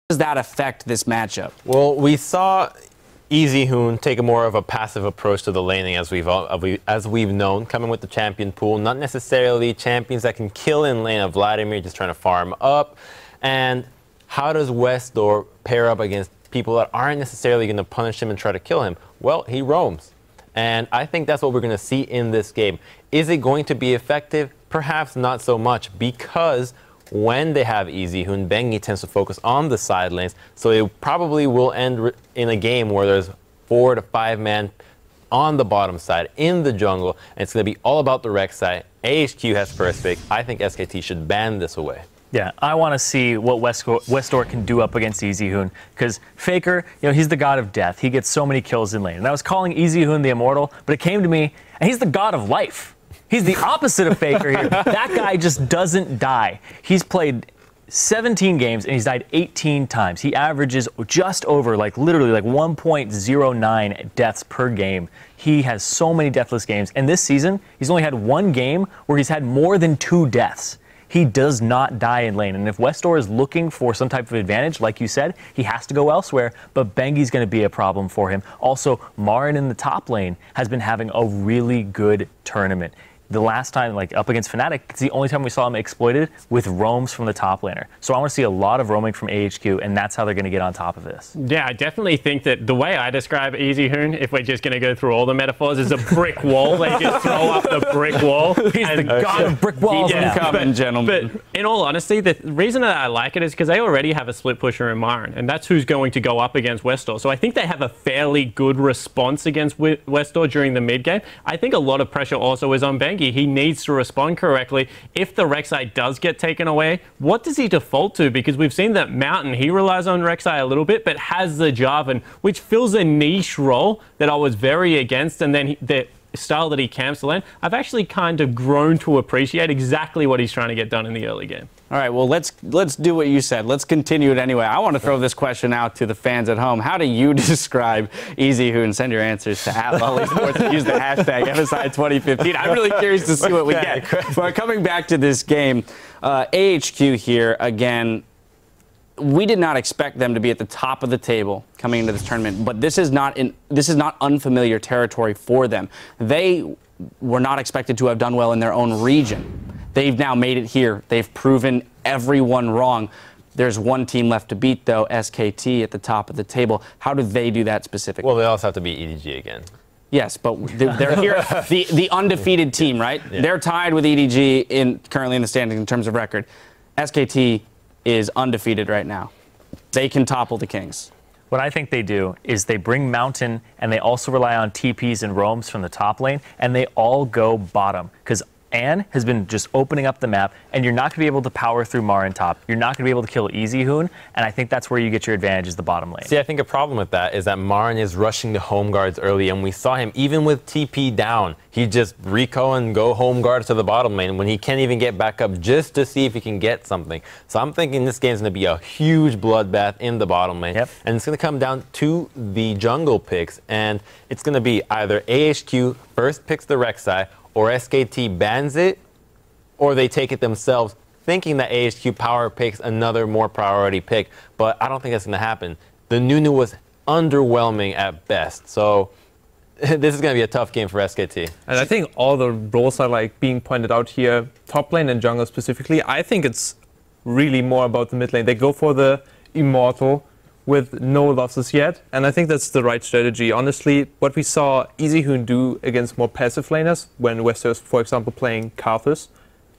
does that affect this matchup? Well, we saw Easy Hoon take a more of a passive approach to the laning as we've known, coming with the champion pool. Not necessarily champions that can kill in lane of Vladimir, just trying to farm up. And how does Westdoor pair up against people that aren't necessarily going to punish him and try to kill him? Well, he roams. And I think that's what we're going to see in this game. Is it going to be effective? Perhaps not so much, because when they have Easy Hoon, Bengi tends to focus on the side lanes, so it probably will end in a game where there's 4 to 5 man on the bottom side in the jungle, and it's going to be all about the Rek'Sai. AHQ has first pick. I think SKT should ban this away. Yeah, I want to see what Westdoor can do up against Easy Hoon, because Faker, he's the god of death. He gets so many kills in lane. And I was calling Easy Hoon the immortal, but it came to me, and he's the god of life. He's the opposite of Faker here. That guy just doesn't die. He's played 17 games and he's died 18 times. He averages just over, literally 1.09 deaths per game. He has so many deathless games. And this season, he's only had one game where he's had more than 2 deaths. He does not die in lane. And if Westdoor is looking for some type of advantage, like you said, he has to go elsewhere. But Bengi's going to be a problem for him. Also, Marin in the top lane has been having a really good tournament. The last time, up against Fnatic, it's the only time we saw him exploited with roams from the top laner. So I want to see a lot of roaming from AHQ, and that's how they're going to get on top of this. Yeah, I definitely think that the way I describe Easy Hoon, if we're just going to go through all the metaphors, is a brick wall. They just throw up the brick wall. He's the god of brick walls. Incoming, gentlemen. But in all honesty, the reason that I like it is because they already have a split pusher in Marin, and that's who's going to go up against Westdoor. So I think they have a fairly good response against Westdoor during the mid game. I think a lot of pressure also is on Bengi. He needs to respond correctly. If the Rek'Sai does get taken away, what does he default to? Because we've seen that Mountain, he relies on Rek'Sai a little bit, but has the Jarvan, which fills a niche role that I was very against, and then the style that he camps the lane, I've actually kind of grown to appreciate exactly what he's trying to get done in the early game. All right, well, let's do what you said. Let's continue it anyway. I want to throw this question out to the fans at home. How do you describe Easy Hoon? Send your answers to @LollySports and use the hashtag MSI2015. I'm really curious to see what we get. But coming back to this game, AHQ here, again, we did not expect them to be at the top of the table coming into this tournament, but this is not unfamiliar territory for them. They were not expected to have done well in their own region. They've now made it here. They've proven everyone wrong. There's one team left to beat, though, SKT at the top of the table. How do they do that specifically? Well, they also have to beat EDG again. Yes, but they're here, the undefeated team, right? Yeah. They're tied with EDG currently in the standings in terms of record. SKT is undefeated right now. They can topple the Kings. What I think they do is they bring Mountain, and they also rely on TPs and roams from the top lane, and they all go bottom, because Anne has been just opening up the map, and you're not going to be able to power through Marin top. You're not going to be able to kill Easy Hoon, and I think that's where you get your advantage, is the bottom lane. See, I think a problem with that is that Marin is rushing the home guards early, and we saw him, even with TP down, he just Rico and go home guards to the bottom lane when he can't even get back up just to see if he can get something. So I'm thinking this game's going to be a huge bloodbath in the bottom lane, and it's going to come down to the jungle picks, and it's going to be either AHQ first picks the Rek'Sai, or SKT bans it, or they take it themselves, thinking that AHQ power picks another more priority pick. But I don't think that's going to happen. The Nunu was underwhelming at best. So this is going to be a tough game for SKT. And I think all the roles are being pointed out here, top lane and jungle specifically. I think it's really more about the mid lane. They go for the Immortal with no losses yet, and I think that's the right strategy. Honestly, what we saw Easy Hoon do against more passive laners, when Westeros, for example, playing Karthus,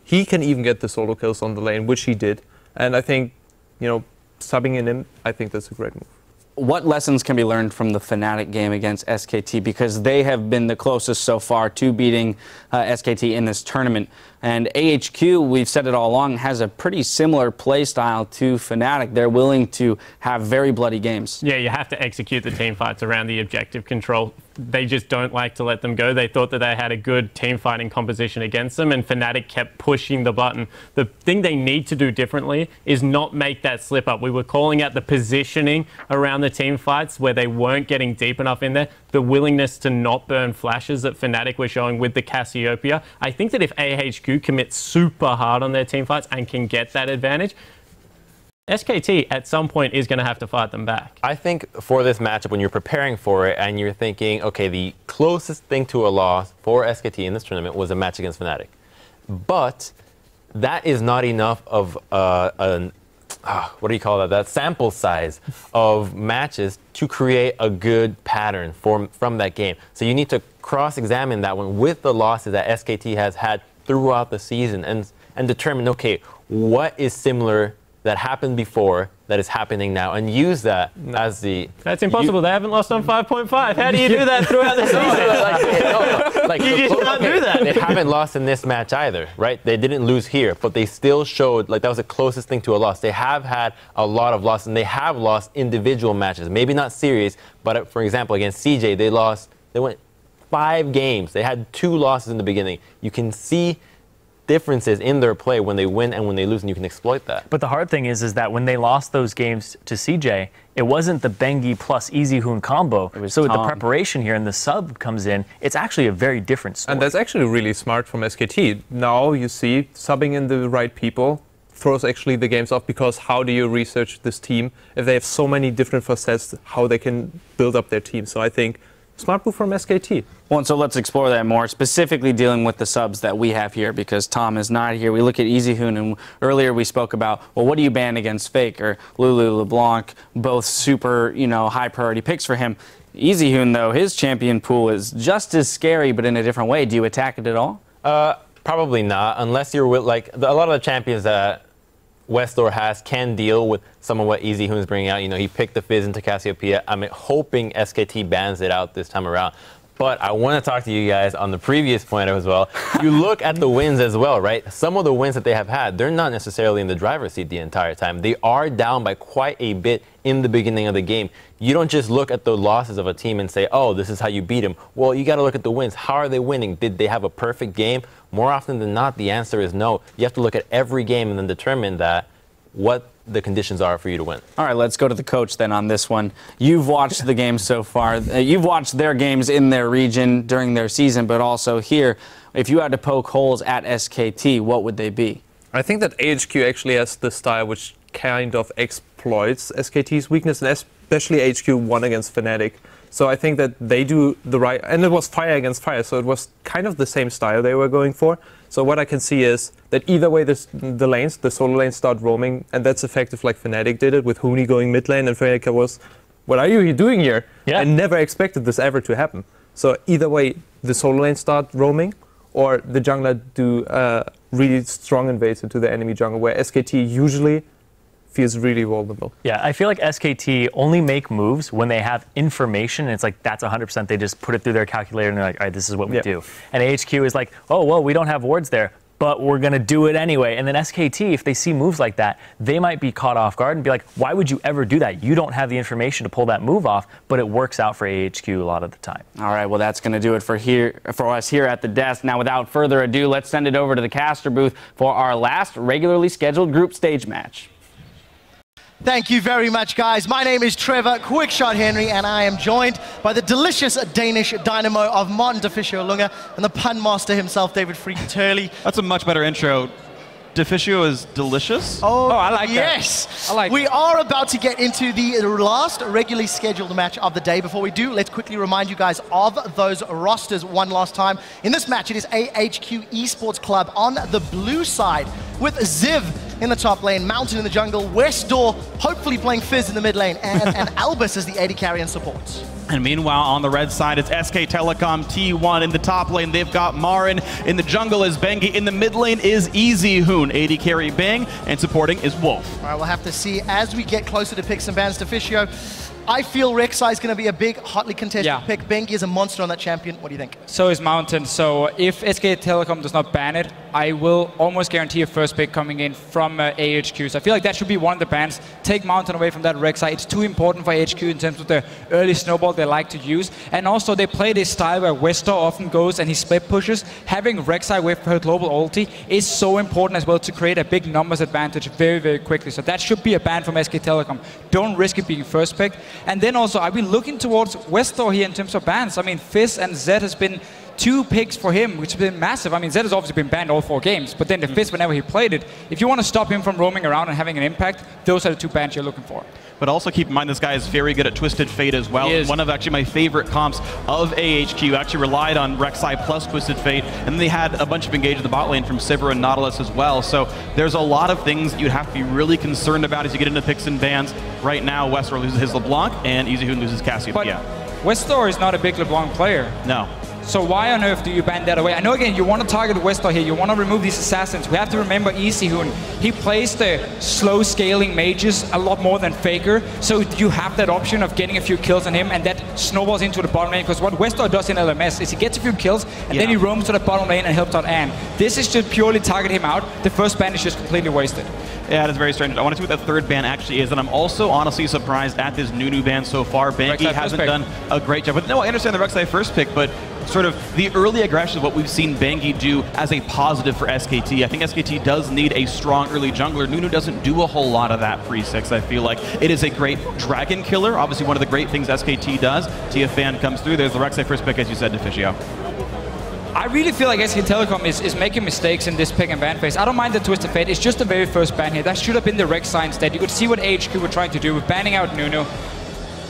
he can even get the solo kills on the lane, which he did. And I think, subbing in him, I think that's a great move. What lessons can be learned from the Fnatic game against SKT? Because they have been the closest so far to beating SKT in this tournament. And AHQ, we've said it all along, has a pretty similar play style to Fnatic. They're willing to have very bloody games. Yeah, you have to execute the team fights around the objective control. They just don't like to let them go. They thought that they had a good team fighting composition against them, and Fnatic kept pushing the button. The thing they need to do differently is not make that slip up. We were calling out the positioning around the team fights where they weren't getting deep enough in there. The willingness to not burn flashes that Fnatic were showing with the Cassiopeia. I think that if AHQ commits super hard on their team fights and can get that advantage, SKT at some point is going to have to fight them back. I think for this matchup, when you're preparing for it and you're thinking, okay, the closest thing to a loss for SKT in this tournament was a match against Fnatic. But that is not enough of what do you call that sample size of matches to create a good pattern from that game. So you need to cross-examine that one with the losses that SKT has had throughout the season and determine, okay, what is similar that happened before that is happening now, and use that as the... That's impossible. They haven't lost on 5.5. How do you do that throughout the season? You just can't do that. They haven't lost in this match either, right? They didn't lose here, but they still showed like that was the closest thing to a loss. They have had a lot of losses, and they have lost individual matches. Maybe not series, but for example, against CJ, they went 5 games. They had 2 losses in the beginning. You can see differences in their play when they win and when they lose, and you can exploit that. But the hard thing is that when they lost those games to CJ, it wasn't the Bengi plus EasyHoon combo. So with the preparation here and the sub comes in, it's actually a very different story. And that's actually really smart from SKT. Now you see subbing in the right people throws actually the games off, because how do you research this team if they have so many different facets, how they can build up their team? So I think smart move from SKT. Well, and so let's explore that more, specifically dealing with the subs that we have here, because Tom is not here. We look at EasyHoon, and earlier we spoke about, well, what do you ban against Faker? Lulu, LeBlanc, both super, high priority picks for him. EasyHoon, though, his champion pool is just as scary, but in a different way. Do you attack it at all? Probably not, unless you're with, like, a lot of the champions that Westdoor has can deal with some of what EasyHoon is bringing out. He picked the Fizz into Cassiopeia. I'm hoping SKT bans it out this time around. But I want to talk to you guys on the previous point as well. You look at the wins as well, right? Some of the wins that they have had, they're not necessarily in the driver's seat the entire time. They are down by quite a bit in the beginning of the game. You don't just look at the losses of a team and say, oh, this is how you beat them. Well, you got to look at the wins. How are they winning? Did they have a perfect game? More often than not, the answer is no. You have to look at every game and then determine what the conditions are for you to win. All right, let's go to the coach then on this one. You've watched the games so far. You've watched their games in their region during their season, but also here. If you had to poke holes at SKT, what would they be? I think that AHQ actually has the style which kind of exploits SKT's weakness, and especially HQ won against Fnatic. So I think that they do the right, and it was fire against fire, so it was kind of the same style they were going for. So what I can see is that either way the lanes, the solo lanes start roaming, and that's effective like Fnatic did it with Huni going mid lane, and Fnatic was, what are you doing here? Yeah. I never expected this ever to happen. So either way, the solo lanes start roaming, or the jungler do really strong invades into the enemy jungle, where SKT usually feels really vulnerable. Yeah, I feel like SKT only make moves when they have information, and it's like, that's 100%. They just put it through their calculator, and they're like, all right, this is what we do. And AHQ is like, oh, well, we don't have wards there, but we're going to do it anyway. And then SKT, if they see moves like that, they might be caught off guard and be like, why would you ever do that? You don't have the information to pull that move off, but it works out for AHQ a lot of the time. All right, well, that's going to do it for us here at the desk. Now, without further ado, let's send it over to the caster booth for our last regularly scheduled group stage match. Thank you very much, guys. My name is Trevor Quickshot Henry, and I am joined by the delicious Danish dynamo of Martin Deficio Lunga and the pun master himself, David Freakin Turley. That's a much better intro. Deficio is delicious? Oh, I like yes. that. I like We are about to get into the last regularly scheduled match of the day. Before we do, let's quickly remind you guys of those rosters one last time. In this match, it is AHQ Esports Club on the blue side with Ziv in the top lane, Mountain in the jungle, Westdoor hopefully playing Fizz in the mid lane, and Albus as the AD carry and support. And meanwhile, on the red side, it's SK Telecom T1 in the top lane. They've got Marin. In the jungle is Bengi. In the mid lane is EasyHoon. AD carry Bang, and supporting is Wolf. All right, we'll have to see as we get closer to picks and bans. Deficio, I feel Rek'Sai is going to be a big, hotly contested pick. Bengi is a monster on that champion. What do you think? So is Mountain. So if SK Telecom does not ban it, I will almost guarantee a first pick coming in from AHQ. So I feel like that should be one of the bans. Take Mountain away from that Rek'Sai. It's too important for AHQ in terms of the early snowball they like to use. And also they play this style where Westdoor often goes and he split pushes. Having Rek'Sai with her global ulti is so important as well to create a big numbers advantage very, very quickly. So that should be a ban from SK Telecom. Don't risk it being first pick. And then also I've been looking towards Westdoor here in terms of bans. I mean, Fizz and Zed has been 2 picks for him, which has been massive. I mean, Zed has obviously been banned all 4 games, but then the Fizz, whenever he played it, if you want to stop him from roaming around and having an impact, those are the 2 bans you're looking for. But also keep in mind, this guy is very good at Twisted Fate as well. One of actually my favorite comps of AHQ actually relied on Rek'Sai plus Twisted Fate, and then they had a bunch of engage in the bot lane from Sivir and Nautilus as well. So there's a lot of things that you'd have to be really concerned about as you get into picks and bans. Right now, Westor loses his LeBlanc, and EasyHoon loses Cassiopeia. But Westor is not a big LeBlanc player. No. So why on earth do you ban that away? I know, again, you want to target Westor here. You want to remove these assassins. We have to remember EasyHoon. He plays the slow scaling mages a lot more than Faker. So you have that option of getting a few kills on him, and that snowballs into the bottom lane. Because what Westor does in LMS is he gets a few kills, and then he roams to the bottom lane and helps out Anne. This is just purely target him out. The first ban is just completely wasted. Yeah, it is very strange. I want to see what that 3rd ban actually is, and I'm also honestly surprised at this Nunu ban so far. Banky hasn't done a great job. But no, I understand the Rek'Sai first pick, but sort of the early aggression of what we've seen Banky do as a positive for SKT. I think SKT does need a strong early jungler. Nunu doesn't do a whole lot of that pre-6, I feel like. It is a great dragon killer, obviously one of the great things SKT does. TFan comes through. There's the Rek'Sai first pick, as you said, Deficio. I really feel like SK Telecom is making mistakes in this pick and ban phase. I don't mind the Twisted Fate. It's just the very first ban here. That should have been the Rek'Sai instead. You could see what AHQ were trying to do with banning out Nunu.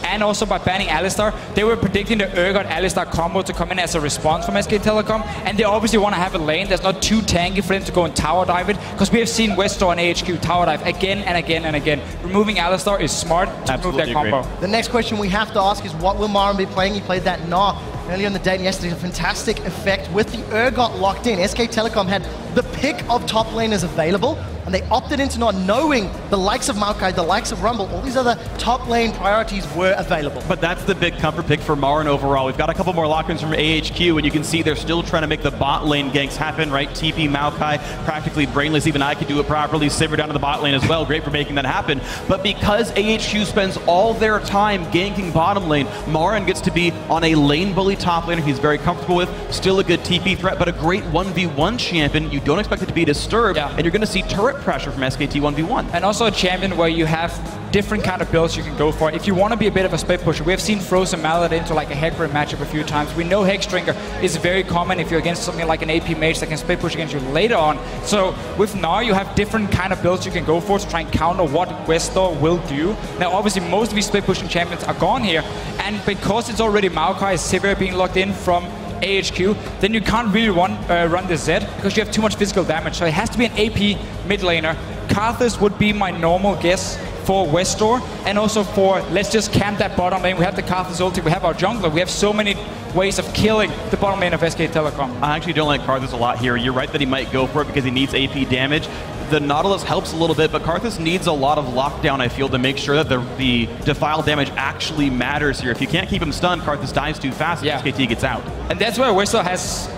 And also by banning Alistar, they were predicting the Urgot-Alistar combo to come in as a response from SK Telecom. And they obviously want to have a lane that's not too tanky for them to go and tower dive it. Because we have seen Westor and AHQ tower dive again and again and again. Removing Alistar is smart to remove that combo. The next question we have to ask is, what will Marin be playing? He played that Gnar earlier in the day and yesterday. A fantastic effect with the Urgot locked in. SK Telecom had the pick of top laners available, and they opted into not knowing the likes of Maokai, the likes of Rumble, all these other top lane priorities were available. But that's the big comfort pick for Marin overall. We've got a couple more lock-ins from AHQ, and you can see they're still trying to make the bot lane ganks happen, right? TP, Maokai, practically brainless. Even I could do it properly. Sivir down to the bot lane as well. Great for making that happen. But because AHQ spends all their time ganking bottom lane, Marin gets to be on a lane bully top laner he's very comfortable with. Still a good TP threat, but a great 1v1 champion. You don't expect it to be disturbed, and you're going to see turret pressure from SKT 1v1. And also a champion where you have different kind of builds you can go for. If you want to be a bit of a split pusher, we have seen Frozen Mallet into like a Hecarim matchup a few times. We know Hexdrinker is very common if you're against something like an AP mage that can split push against you later on. So with Gnar, you have different kind of builds you can go for to try and counter what Westor will do. Now, obviously, most of these split pushing champions are gone here, and because it's already Maokai, Sivir being locked in from AHQ, then you can't really run the Zed because you have too much physical damage. So it has to be an AP mid laner. Karthus would be my normal guess for Westor, and also for, let's just camp that bottom lane. We have the Karthus ulti, we have our jungler, we have so many ways of killing the bottom lane of SK Telecom. I actually don't like Karthus a lot here. You're right that he might go for it because he needs AP damage. The Nautilus helps a little bit, but Karthus needs a lot of lockdown, I feel, to make sure that the defile damage actually matters here. If you can't keep him stunned, Karthus dies too fast and SKT gets out. And that's where Westor has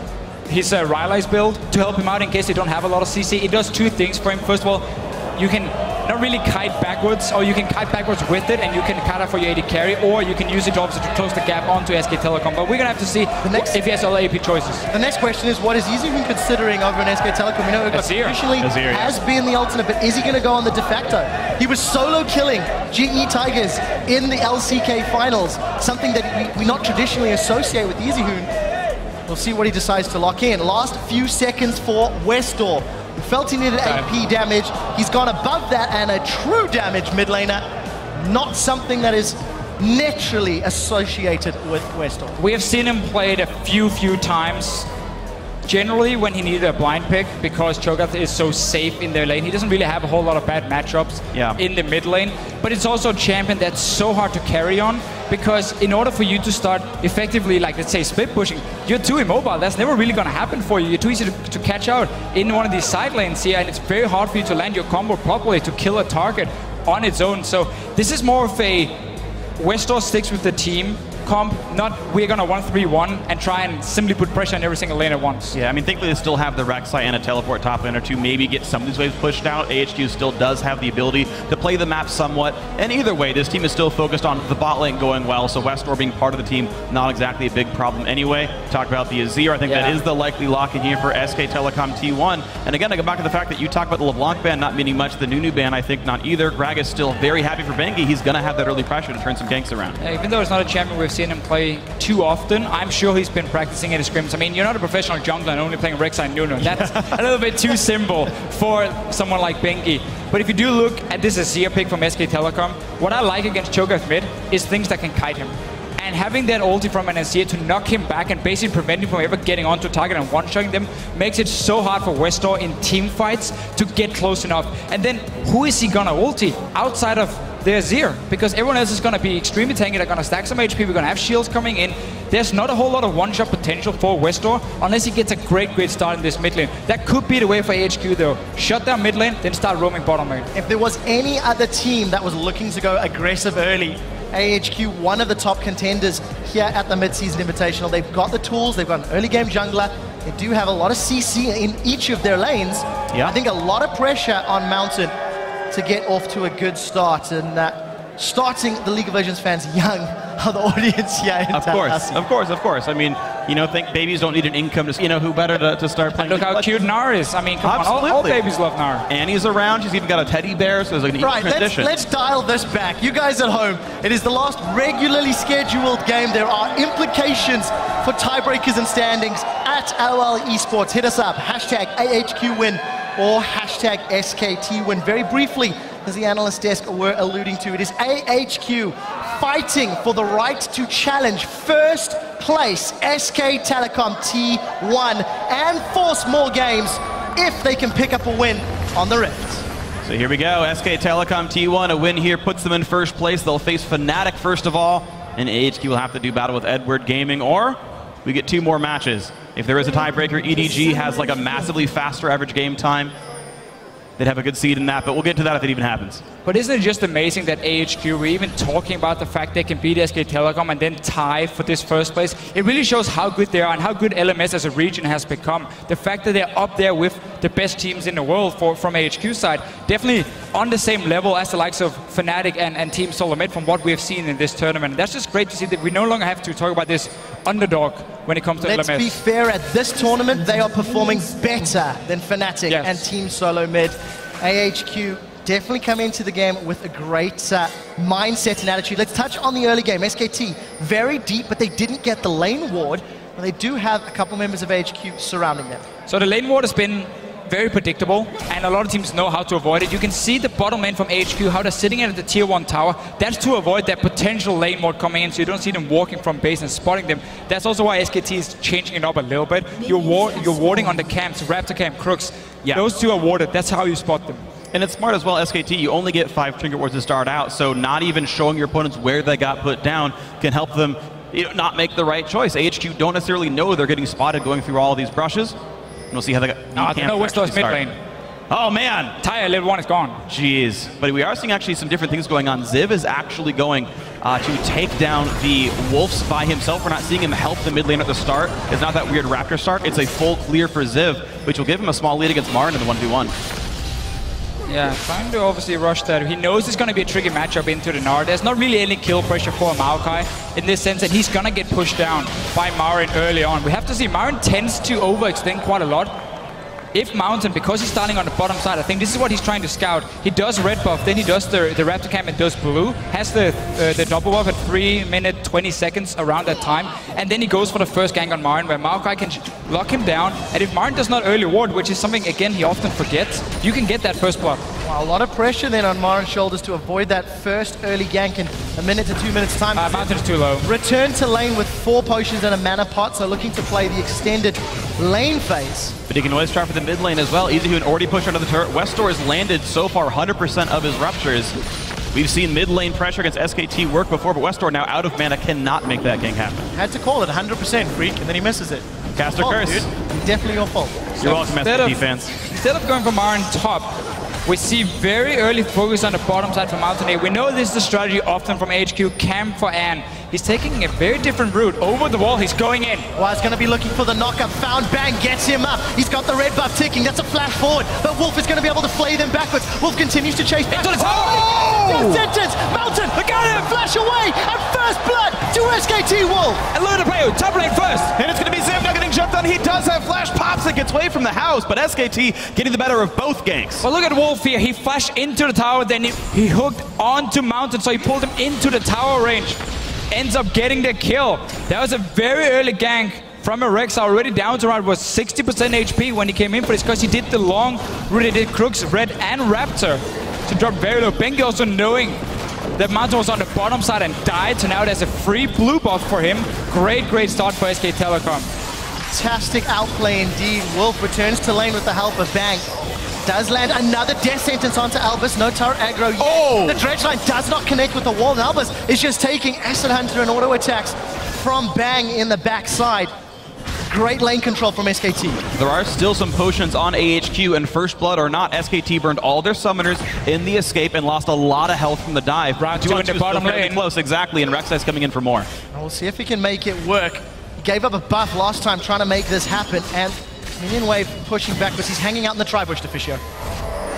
his Rylai's build to help him out in case they don't have a lot of CC. It does two things for him. First of all, you can not really kite backwards, or you can kite backwards with it, and you can cut out for your AD carry, or you can use it obviously to close the gap onto SK Telecom. But we're going to have to see if he has all AP choices. The next question is, what is EasyHoon considering over in SK Telecom? We know traditionally has been the ultimate, but is he going to go on the de facto? He was solo killing GE Tigers in the LCK finals, something that we not traditionally associate with EasyHoon. We'll see what he decides to lock in. Last few seconds for Westor. He felt he needed AP damage. He's gone above that, and a true damage mid laner. Not something that is naturally associated with Westor. We have seen him played a few times. Generally when he needed a blind pick, because Cho'Gath is so safe in their lane. He doesn't really have a whole lot of bad matchups in the mid lane. But it's also a champion that's so hard to carry on, because in order for you to start effectively, like let's say split pushing, you're too immobile. That's never really going to happen for you. You're too easy to catch out in one of these side lanes here, and it's very hard for you to land your combo properly to kill a target on its own. So this is more of a Westor sticks with the team comp, not we're going to 1-3-1 and try and simply put pressure on every single lane at once. Yeah, I mean, thankfully they still have the Rek'Sai and a teleport top laner to maybe get some of these waves pushed out. AHQ still does have the ability to play the map somewhat, and either way, this team is still focused on the bot lane going well, so Westor being part of the team, not exactly a big problem anyway. Talk about the Azir, I think that is the likely lock in here for SK Telecom T1. And again, I go back to the fact that you talk about the LeBlanc ban not meaning much, the Nunu ban I think not either. Greg is still very happy for Bengi. He's going to have that early pressure to turn some ganks around. Even though it's not a champion we've seen him play too often. I'm sure he's been practicing in his scrims. I mean, you're not a professional jungler and only playing Rek'Sai and Nuno. That's a little bit too simple for someone like Bengi. But if you do look at this Azir pick from SK Telecom, what I like against Cho'Gath mid is things that can kite him. And having that ulti from an Azir to knock him back and basically prevent him from ever getting onto target and one-shotting them makes it so hard for Westor in team fights to get close enough. And then who is he gonna ulti outside of the Azir? Because everyone else is gonna be extremely tanky, they're gonna stack some HP, we're gonna have shields coming in. There's not a whole lot of one-shot potential for Westor unless he gets a great start in this mid lane. That could be the way for AHQ though. Shut down mid lane, then start roaming bottom lane. If there was any other team that was looking to go aggressive early, AHQ, one of the top contenders here at the mid-season invitational. They've got the tools, they've got an early game jungler. They do have a lot of CC in each of their lanes. Yeah. I think a lot of pressure on Mountain to get off to a good start. And starting the League of Legends fans young are the audience here in Tallahassee. Of course. I mean, think babies don't need an income to, who better to start playing. Look how cute Nar is. I mean, come on, all babies love Nar. Annie's around. She's even got a teddy bear, so there's like an transition. Let's dial this back. You guys at home, it is the last regularly scheduled game. There are implications for tiebreakers and standings at LOL Esports. Hit us up, #AHQWin or #SKTWin. Very briefly, as the analyst desk were alluding to, it is AHQ fighting for the right to challenge first place SK Telecom T1 and force more games if they can pick up a win on the Rift. So here we go, SK Telecom T1, a win here puts them in first place. They'll face Fnatic first of all, and AHQ will have to do battle with Edward Gaming, or we get 2 more matches. If there is a tiebreaker, EDG has like a massively faster average game time. They'd have a good seed in that, but we'll get to that if it even happens. But isn't it just amazing that AHQ, we're even talking about the fact they can beat SK Telecom and then tie for this first place? It really shows how good they are and how good LMS as a region has become. The fact that they're up there with the best teams in the world from AHQ side, definitely on the same level as the likes of Fnatic and Team Solomid from what we've seen in this tournament. That's just great to see that we no longer have to talk about this underdog when it comes to LMS. Let's be fair, at this tournament, they are performing better than Fnatic and Team Solomid. AHQ definitely come into the game with a great mindset and attitude. Let's touch on the early game. SKT, very deep, but they didn't get the lane ward. But they do have a couple members of AHQ surrounding them. So the lane ward has been very predictable, and a lot of teams know how to avoid it. You can see the bottom lane from HQ, how they're sitting at the tier 1 tower. That's to avoid that potential lane mode coming in, so you don't see them walking from base and spotting them. That's also why SKT is changing it up a little bit. You're warding on the camps, Raptor camp, Crooks. Yeah. Those two are warded. That's how you spot them. And it's smart as well, SKT, you only get 5 trinket wards to start out, so not even showing your opponents where they got put down can help them not make the right choice. AHQ don't necessarily know they're getting spotted going through all of these brushes. And we'll see how they got. No, Westor's mid lane. Oh man! Tire level 1 is gone. Jeez. But we are seeing actually some different things going on. Ziv is actually going to take down the Wolves by himself. We're not seeing him help the mid lane at the start. It's not that weird Raptor start. It's a full clear for Ziv, which will give him a small lead against Marin in the 1v1. Yeah, trying to obviously rush that. He knows it's going to be a tricky matchup into the Gnar. There's not really any kill pressure for Maokai in this sense that he's going to get pushed down by Marin early on. We have to see, Marin tends to overextend quite a lot. If Mountain, because he's starting on the bottom side, I think this is what he's trying to scout. He does red buff, then he does the Raptor camp and does blue, has the double buff at 3 minutes, 20 seconds around that time, and then he goes for the first gank on Marin, where Maokai can lock him down, and if Marin does not early ward, which is something, again, he often forgets, you can get that first block. Wow, a lot of pressure then on Marin's shoulders to avoid that first early gank in 1 to 2 minutes time. Mountain's too low. Return to lane with 4 potions and a mana pot, so looking to play the extended lane phase. But he can always try for the mid lane as well. EasyHoon already pushed under the turret. Westor has landed so far 100% of his ruptures. We've seen mid lane pressure against SKT work before, but Westor now out of mana cannot make that gank happen. Had to call it 100%, Freak, and then he misses it. Caster curse. Dude. Definitely your fault. You're welcome, SKT fans. Instead of going for Marin top, we see very early focus on the bottom side from Mountain A. We know this is the strategy often from HQ, Cam for Ann. He's taking a very different route. Over the wall, he's going in. Well, he's going to be looking for the knockup. Found Bang gets him up. He's got the red buff ticking. That's a flash forward. But Wolf is going to be able to flay them backwards. Wolf continues to chase back. Into the tower! Sentence! Mountain! Look at him! Flash away! And first blood to SKT Wolf! And look at the play. Top lane first. And it's going to be Ziv now getting jumped on. He does have flash pops and gets away from the house, but SKT getting the better of both ganks. Well, look at Wolf here. He flashed into the tower, then he hooked onto Mountain, so he pulled him into the tower range. ends up getting the kill. That was a very early gank from a Rex, already down to around was 60% HP when he came in for this, because he did the long route, he did Crooks, Red, and Raptor to drop very low. Bengi also knowing that Mountain was on the bottom side and died, so now there's a free blue buff for him. Great start for SK Telecom. Fantastic outplay indeed. Wolf returns to lane with the help of Bang. Does land another death sentence onto Albus. No tower aggro yet. Oh! The dredge line does not connect with the wall. And Albus is just taking Acid Hunter and auto attacks from Bang in the backside. Great lane control from SKT. There are still some potions on AHQ, and First Blood or not, SKT burned all their summoners in the escape and lost a lot of health from the dive. Round 2 in the bottom lane. Close, exactly, and Rek'Sai's coming in for more. We'll see if he can make it work. He gave up a buff last time trying to make this happen, and Minion Wave pushing backwards. He's hanging out in the tri-bush, Deficio.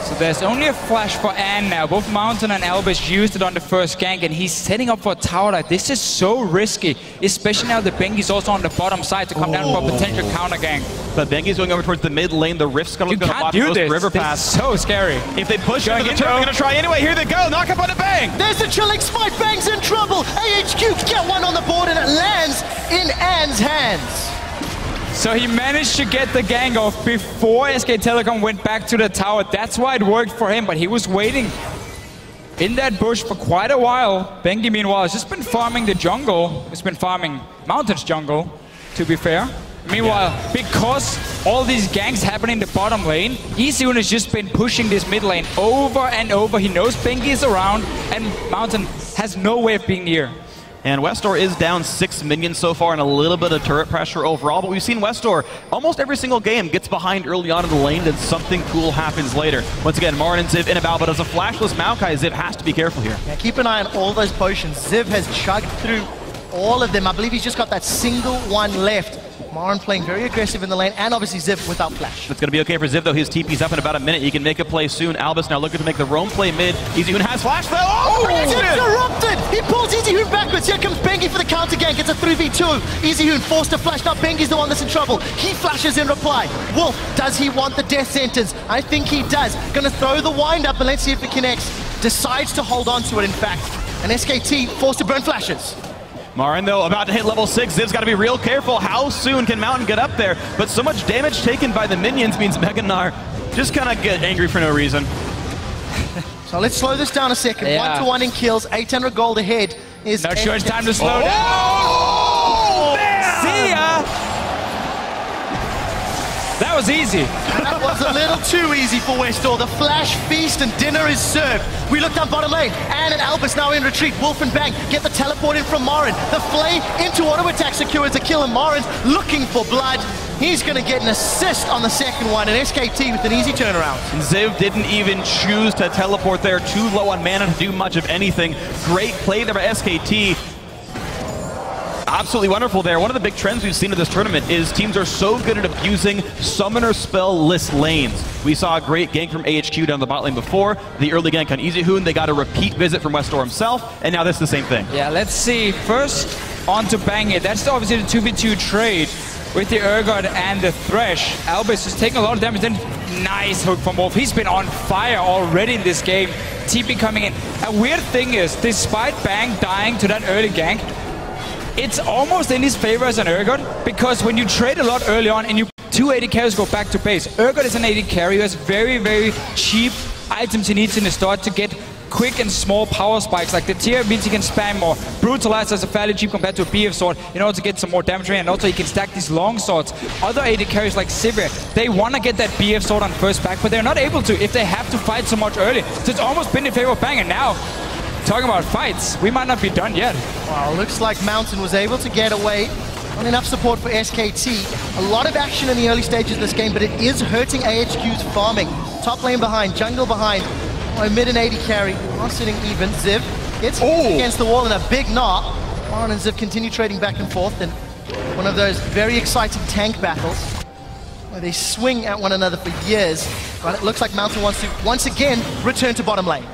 So there's only a flash for Ann now. Both Mountain and Albus used it on the first gank, and he's setting up for a tower dive. This is so risky, especially now that Bengi's also on the bottom side to come down for a potential counter gank. But Bengi's going over towards the mid lane. The Rift Scuttle's going to block most river pass. This is so scary. If they push into the turret, they're going to try anyway. Here they go. Knock up on the Bang. There's the chilling smite. Bang's in trouble. AHQ get one on the board, and it lands in Ann's hands. So he managed to get the gang off before SK Telecom went back to the tower. That's why it worked for him, but he was waiting in that bush for quite a while. Bengi, meanwhile, has just been farming the jungle. He's been farming Mountain's jungle, to be fair. Meanwhile, because all these ganks happen in the bottom lane, EasyHoon has just been pushing this mid lane over and over. He knows Bengi is around, and Mountain has no way of being near. And Westor is down 6 minions so far and a little bit of turret pressure overall, but we've seen Westor almost every single game gets behind early on in the lane, then something cool happens later. Once again, Marin and Ziv in about, but as a flashless Maokai, Ziv has to be careful here. Yeah, keep an eye on all those potions. Ziv has chugged through all of them. I believe he's just got that single one left. Marin playing very aggressive in the lane, and obviously Ziv without flash. It's going to be okay for Ziv, though. His TP's up in about a minute. He can make a play soon. Albus now looking to make the roam play mid. EasyHoon has flash, though. Oh, interrupted! He pulls EasyHoon backwards. Here comes Bengi for the counter gank. It's a 3v2. EasyHoon forced to flash. Now Bengi's the one that's in trouble. He flashes in reply. Wolf, does he want the death sentence? I think he does. Gonna throw the wind up, and let's see if it connects. Decides to hold on to it, in fact. And SKT forced to burn flashes. Marin, though, about to hit level 6. Ziv's got to be real careful. How soon can Mountain get up there? But so much damage taken by the minions means Meganar just kind of get angry for no reason. So let's slow this down a second. Yeah. 1-to-1 in kills, 800 gold ahead. Is Not sure it's time to slow down. Oh! See ya! That was easy. That was a little too easy for Westor. The flash feast and dinner is served. We look down bottom lane. Ann and Albus now in retreat. Wolf and Bang get the teleport in from Marin. The Flay into auto attack secures a kill, and Marin's looking for blood. He's going to get an assist on the second one, and SKT with an easy turnaround. And Ziv didn't even choose to teleport there. Too low on mana to do much of anything. Great play there by SKT. Absolutely wonderful there. One of the big trends we've seen in this tournament is teams are so good at abusing summoner spell-less lanes. We saw a great gank from AHQ down the bot lane before. The early gank on EasyHoon, they got a repeat visit from Westor himself, and now this is the same thing. Yeah, let's see. First, on to Bang It. That's obviously the 2v2 trade with the Urgot and the Thresh. Albus is taking a lot of damage. Then nice hook from Wolf. He's been on fire already in this game. TP coming in. A weird thing is, despite Bang dying to that early gank, it's almost in his favor as an Urgot, because when you trade a lot early on and you 2 AD carries go back to base, Urgot is an AD carry who has very, very cheap items he needs in the start to get quick and small power spikes. Like the tier means he can spam more. Brutalizer is fairly cheap compared to a BF sword in order to get some more damage, and also he can stack these long swords. Other AD carries like Sivir, they want to get that BF sword on first back, but they're not able to if they have to fight so much early. So it's almost been in favor of Bang, and now, talking about fights, we might not be done yet. Well, looks like Mountain was able to get away on enough support for SKT. A lot of action in the early stages of this game, but it is hurting AHQ's farming. Top lane behind, jungle behind. Oh, mid and 80 carry, not sitting even. Ziv gets against the wall in a big knot. Marin and Ziv continue trading back and forth in one of those very exciting tank battles where they swing at one another for years. But it looks like Mountain wants to once again return to bottom lane.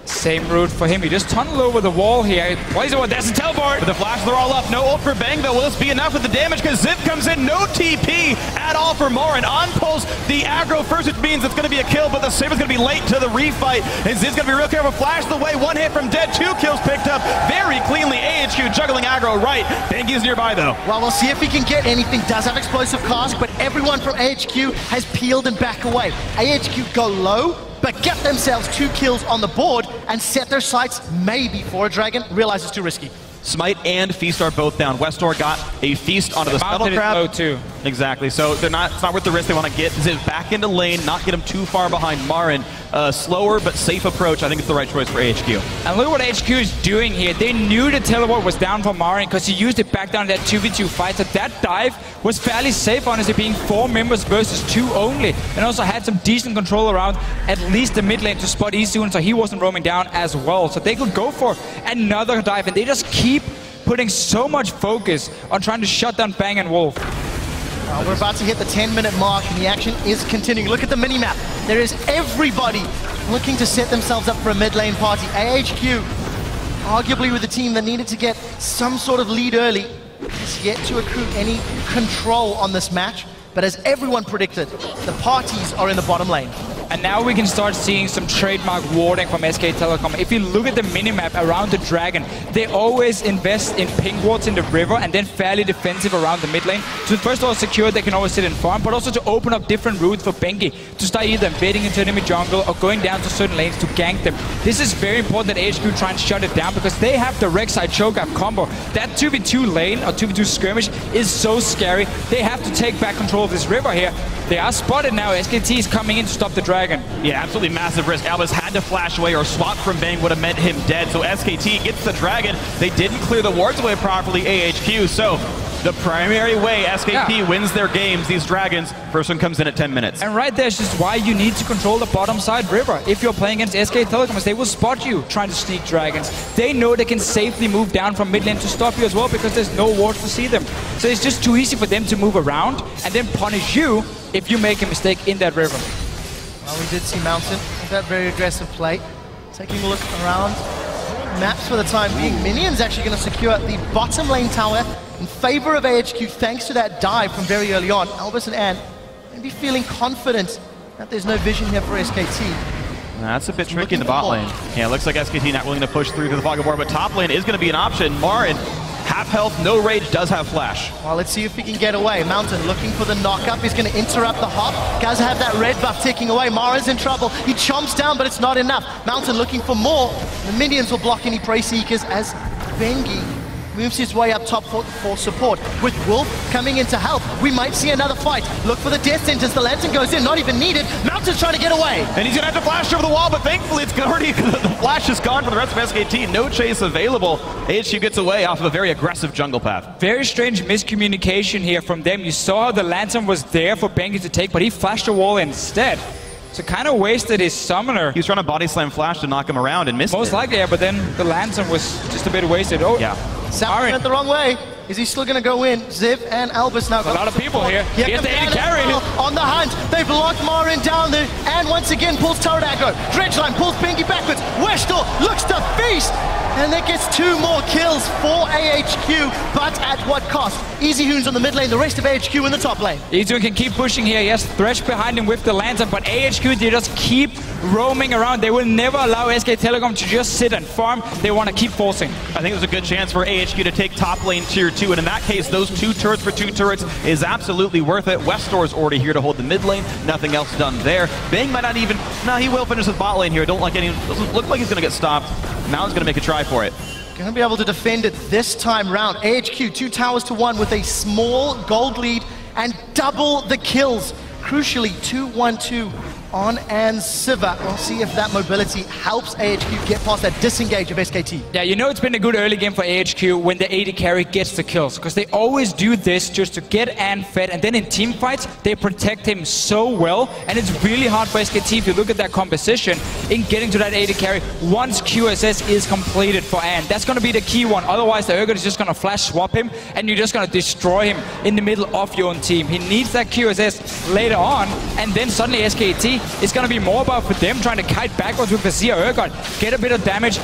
Same route for him. He just tunneled over the wall here. Why is it? That's a teleport. With the flash, they're all up. No ult for Bang, though. Will this be enough with the damage? Because Ziv comes in. No TP at all for Marin. On pulse the aggro first, which means it's going to be a kill, but the Saber's going to be late to the refight. And Ziv's going to be real careful. Flash the way. 1 hit from dead. 2 kills picked up very cleanly. AHQ juggling aggro aggro right. Bengi's nearby though. Well, we'll see if he can get anything. Does have explosive cask, but everyone from AHQ has peeled and back away. AHQ go low, but get themselves 2 kills on the board and set their sights maybe for a dragon. Realize it's too risky. Smite and Feast are both down. Westor got a Feast onto the Scuttle Crab. Low too. Exactly, so it's not worth the risk. They want to get Ziv back into lane, not get him too far behind Marin. Slower but safe approach. I think it's the right choice for AHQ. And look what HQ is doing here. They knew the teleport was down for Marin because he used it back down in that 2v2 fight. So that dive was fairly safe, honestly, being 4 members versus 2 only. And also had some decent control around at least the mid lane to spot Eastwood, so he wasn't roaming down as well. So they could go for another dive, and they just keep putting so much focus on trying to shut down Bang and Wolf. We're about to hit the 10-minute mark, and the action is continuing. Look at the mini-map. There is everybody looking to set themselves up for a mid-lane party. AHQ, arguably with the team that needed to get some sort of lead early, has yet to accrue any control on this match. But as everyone predicted, the parties are in the bottom lane. And now we can start seeing some trademark warding from SK Telecom. If you look at the minimap around the Dragon, they always invest in ping wards in the river and then fairly defensive around the mid lane. So first of all, secure they can always sit and farm, but also to open up different routes for Bengi to start either invading into enemy jungle or going down to certain lanes to gank them. This is very important that HQ try and shut it down because they have the Rek'Sai Cho'Gath combo. That 2v2 lane or 2v2 skirmish is so scary. They have to take back control of this river here. They are spotted now. SKT is coming in to stop the Dragon. Yeah, absolutely massive risk. Albus had to flash away or swap from Bang would have meant him dead. So SKT gets the Dragon. They didn't clear the wards away properly, AHQ. So the primary way SKT wins their games, these Dragons, first one comes in at 10 minutes. And right there is just why you need to control the bottom side river. If you're playing against SK Telecom, they will spot you trying to sneak Dragons. They know they can safely move down from mid lane to stop you as well because there's no wards to see them. So it's just too easy for them to move around and then punish you if you make a mistake in that river. Well, we did see Mountain with that very aggressive play. Taking a look around maps for the time being. Minion's actually going to secure the bottom lane tower in favor of AHQ thanks to that dive from very early on. Albus and Ann may be feeling confident that there's no vision here for SKT. That's a bit tricky in the bot lane. Yeah, it looks like SKT not willing to push through to the pocket board, but top lane is going to be an option. Marin, half health, no rage, does have flash. Well, let's see if he can get away. Mountain looking for the knock-up. He's going to interrupt the hop. Guys have that red buff ticking away. Mara's in trouble. He chomps down, but it's not enough. Mountain looking for more. The minions will block any prey seekers as Bengi moves his way up top for support. With Wolf coming in to help, we might see another fight. Look for the death sentence. The lantern goes in, not even needed. Mountain's trying to get away. And he's going to have to flash over the wall, but thankfully it's already, the flash is gone for the rest of SKT. No chase available. AHQ gets away off of a very aggressive jungle path. Very strange miscommunication here from them. You saw how the lantern was there for Bengi to take, but he flashed a wall instead. So kind of wasted his summoner. He was trying to body slam flash to knock him around and missed Most likely, yeah, but then the lantern was just a bit wasted. Oh, yeah. Sound went the wrong way. Is he still going to go in? Ziv and Albus now. A lot of people here. He has the AD carry. On the hunt. They've locked Marin down there. And once again pulls turret aggro. Dredgeline pulls Bengi backwards. Westor looks to feast. And that gets 2 more kills for AHQ. But at what cost? Easy Hoons on the mid lane. The rest of AHQ in the top lane. Easy can keep pushing here. He has Thresh behind him with the lantern. But AHQ, they just keep roaming around. They will never allow SK Telecom to just sit and farm. They want to keep forcing. I think there's a good chance for AHQ to take top lane tier 2. And in that case, those 2 turrets for 2 turrets is absolutely worth it. Westor's already here to hold the mid lane. Nothing else done there. Bang might not even... No, he will finish with bot lane here. Doesn't look like he's going to get stopped. Now he's going to make a try for it. Going to be able to defend it this time round. AHQ 2 towers to 1 with a small gold lead and double the kills. Crucially, 2-1-2 on and Siva. We'll see if that mobility helps AHQ get past that disengage of SKT. Yeah, you know it's been a good early game for AHQ when the AD carry gets the kills, because they always do this just to get Ann fed, and then in team fights, they protect him so well, and it's really hard for SKT, if you look at that composition, in getting to that AD carry once QSS is completed for Ann. That's going to be the key one, otherwise the Urgot is just going to flash swap him, and you're just going to destroy him in the middle of your own team. He needs that QSS later on, and then suddenly SKT it's going to be more about for them trying to kite backwards with the Zia Urgot, get a bit of damage,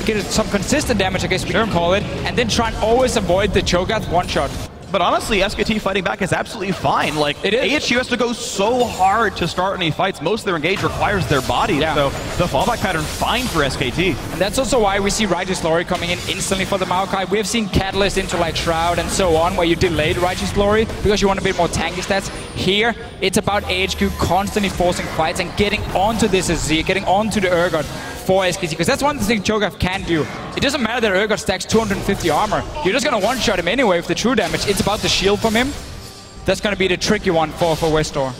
get some consistent damage, I guess we can call it, and then try and always avoid the Cho'Gath one-shot. But honestly, SKT fighting back is absolutely fine. Like, It is. AHQ has to go so hard to start any fights. Most of their engage requires their bodies. Yeah. So the fallback pattern fine for SKT. And that's also why we see Righteous Glory coming in instantly for the Maokai. We have seen Catalyst into like Shroud and so on, where you delayed Righteous Glory because you want a bit more tanky stats. Here, it's about AHQ constantly forcing fights and getting onto this Azir, getting onto the Urgot for SKT, because that's one thing Cho'Gath can do. It doesn't matter that Urgot stacks 250 armor. You're just going to one-shot him anyway with the true damage. It's about the shield from him. That's going to be the tricky one for Westor.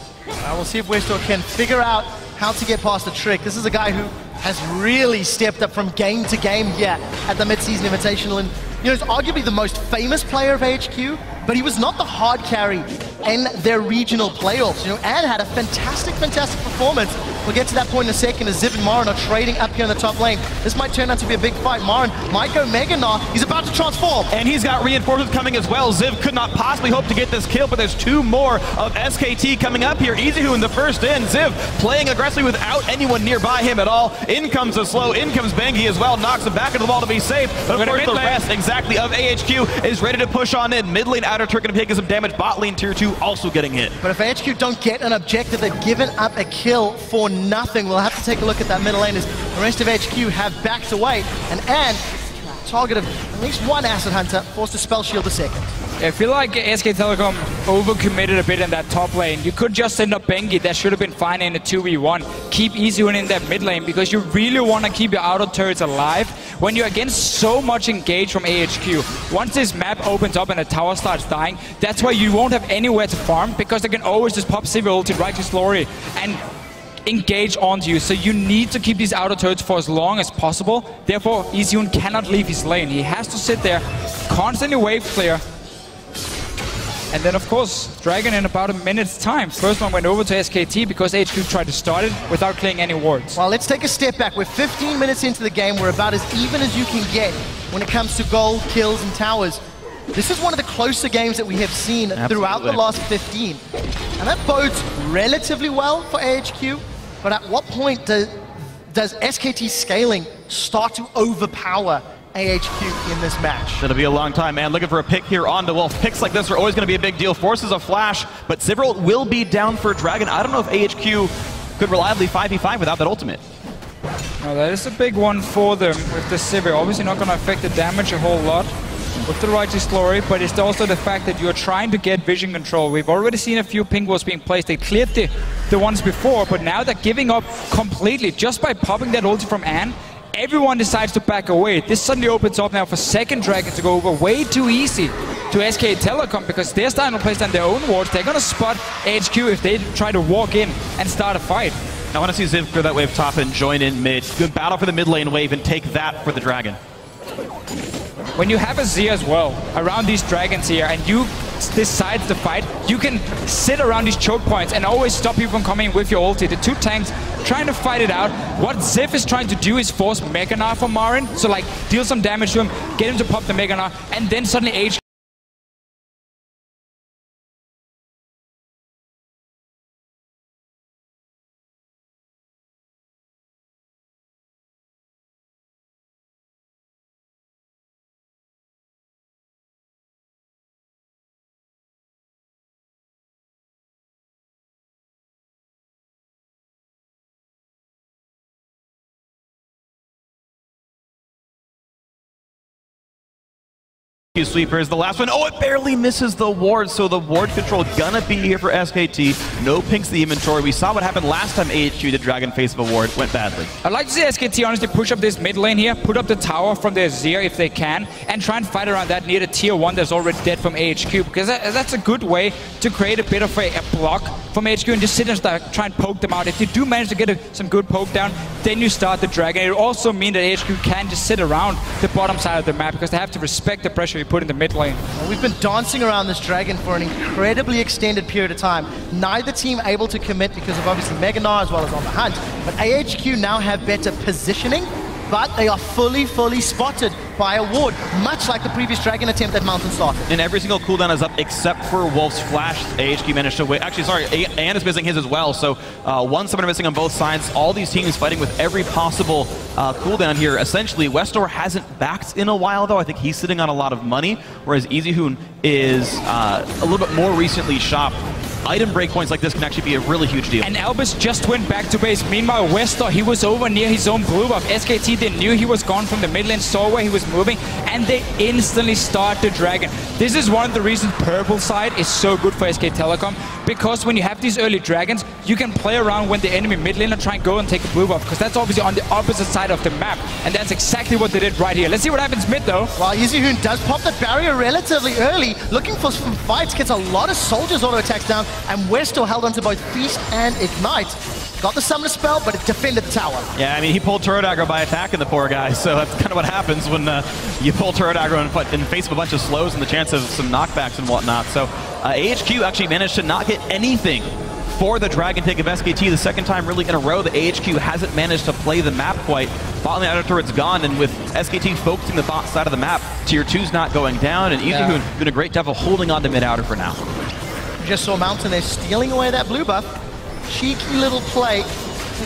We'll see if Westor can figure out how to get past the trick. This is a guy who has really stepped up from game to game here at the mid-season Invitational, and he's arguably the most famous player of AHQ, but he was not the hard carry in their regional playoffs. And had a fantastic performance. We'll get to that point in a second as Ziv and Marin are trading up here in the top lane. This might turn out to be a big fight. Marin might go Mega Gnar. He's about to transform. And he's got reinforcements coming as well. Ziv could not possibly hope to get this kill, but there's 2 more of SKT coming up here. EasyHoo in the first in. Ziv playing aggressively without anyone nearby him at all. In comes the slow, in comes Bengi as well. Knocks him back into the wall to be safe. But of course the rest exactly of AHQ is ready to push on in. Mid lane outer turret going to take some damage. Bot lane tier 2 also getting hit. But if AHQ don't get an objective, they've given up a kill for nothing. We'll have to take a look at that middle lane as the rest of HQ have backed away. And target of at least one Acid Hunter, forced to spell shield a second. I feel like SK Telecom overcommitted a bit in that top lane. You could just send up Bengi, that should have been fine in a 2v1. Keep EasyHoo in that mid lane because you really want to keep your outer turrets alive when you're against so much engage from AHQ. Once this map opens up and the tower starts dying, that's why you won't have anywhere to farm because they can always just pop Sivir ult in Righteous Glory and engage onto you. So you need to keep these outer turrets for as long as possible. Therefore, EasyHoo cannot leave his lane. He has to sit there, constantly wave clear. And then, of course, Dragon in about a minute's time. First one went over to SKT because HQ tried to start it without clearing any wards. Well, let's take a step back. We're 15 minutes into the game. We're about as even as you can get when it comes to gold, kills, and towers. This is one of the closer games that we have seen throughout the last 15. And that bodes relatively well for AHQ. But at what point does SKT scaling start to overpower AHQ in this match? It'll be a long time, man. Looking for a pick here on the Wolf. Picks like this are always going to be a big deal. Forces a flash, but Sivir will be down for Dragon. I don't know if AHQ could reliably 5v5 without that ultimate. Now, that is a big one for them with the Sivir. Obviously not going to affect the damage a whole lot with the Righteous Glory, but it's also the fact that you're trying to get vision control. We've already seen a few pink walls being placed. They cleared the ones before, but now they're giving up completely just by popping that ulti from Anne. Everyone decides to back away. This suddenly opens up now for second Dragon to go over way too easy to SK Telecom because they're starting to place down their own wards. They're going to spot HQ if they try to walk in and start a fight. I want to see Ziv clear that wave top and join in mid. Good battle for the mid lane wave and take that for the Dragon. When you have a Z as well around these dragons here and you decide to fight, you can sit around these choke points and always stop people from coming with your ulti. The 2 tanks trying to fight it out. What Ziv is trying to do is force Mega Gnar for Marin, so like deal some damage to him, get him to pop the Mega Gnar, and then suddenly HQ Sweepers, the last one. Oh, it barely misses the ward, so the ward control gonna be here for SKT. No pinks in the inventory. We saw what happened last time AHQ did Dragon face of a ward. Went badly. I'd like to see SKT honestly push up this mid lane here, put up the tower from their Azir if they can, and try and fight around that near the tier 1 that's already dead from AHQ, because that's a good way to create a bit of a block from HQ and just sit and try and poke them out. If you do manage to get some good poke down, then you start the Dragon. It will also mean that HQ can just sit around the bottom side of the map because they have to respect the pressure you put in the mid lane. Well, we've been dancing around this Dragon for an incredibly extended period of time. Neither team able to commit because of obviously Mega Gnar as well as on the hunt. But AHQ now have better positioning but they are fully spotted by a ward, much like the previous Dragon attempt that Mountain started. And every single cooldown is up except for Wolf's Flash. AHQ managed to win. Actually, sorry, Ann is missing his as well. So one summoner missing on both sides. All these teams fighting with every possible cooldown here. Essentially, Westor hasn't backed in a while, though. I think he's sitting on a lot of money, whereas EasyHoon is a little bit more recently shopped. Item breakpoints like this can actually be a really huge deal. And Albus just went back to base. Meanwhile, Westor, he was over near his own blue buff. SKT, they knew he was gone from the mid lane, saw where he was moving, and they instantly start the Dragon. This is one of the reasons purple side is so good for SK Telecom, because when you have these early Dragons, you can play around when the enemy mid laner try and go and take a blue buff, because that's obviously on the opposite side of the map, and that's exactly what they did right here. Let's see what happens mid, though. While EasyHoon does pop the barrier relatively early, looking for some fights, gets a lot of soldiers auto attacks down, and Westor held onto both Feast and Ignite. Got the Summoner spell, but it defended the tower. Yeah, I mean, he pulled turret aggro by attacking the poor guy, so that's kind of what happens when you pull turret aggro and face a bunch of slows and the chance of some knockbacks and whatnot. So AHQ actually managed to not get anything for the Dragon take of SKT the second time really in a row. The AHQ hasn't managed to play the map quite. Bot lane outer turret's gone, and with SKT focusing the bot side of the map, Tier 2's not going down, and EasyHoon doing a great job of holding on to mid outer for now. We just saw Mountain there stealing away that blue buff. Cheeky little play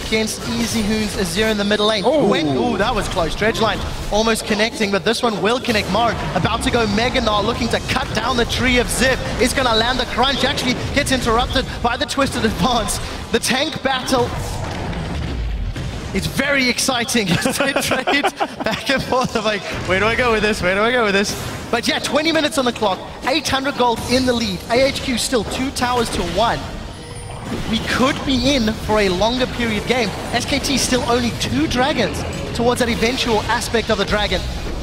against EasyHoon's Azir in the middle lane. Ooh, that was close. Dredgeline almost connecting, but this one will connect. Marin about to go Mega Gnar, looking to cut down the tree of Ziv. Is going to land the crunch. Actually gets interrupted by the Twisted Advance. The tank battle. It's very exciting. They trade back and forth. I'm like, where do I go with this? Where do I go with this? But yeah, 20 minutes on the clock, 800 gold in the lead. AHQ still 2 towers to 1. We could be in for a longer period game. SKT still only 2 dragons towards that eventual aspect of the dragon.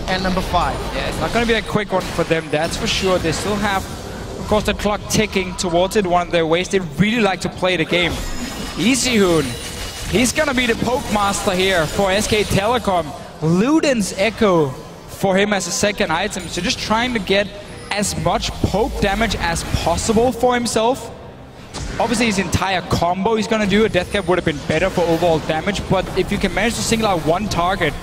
And number 5. Yeah, it's not going to be a quick one for them, that's for sure. They still have, of course, the clock ticking towards it, one of their ways. They really like to play the game. EasyHoon, he's going to be the poke master here for SK Telecom. Luden's Echo for him as a second item. So just trying to get as much poke damage as possible for himself. Obviously his entire combo he's going to do. A death cap would have been better for overall damage, but if you can manage to single out one target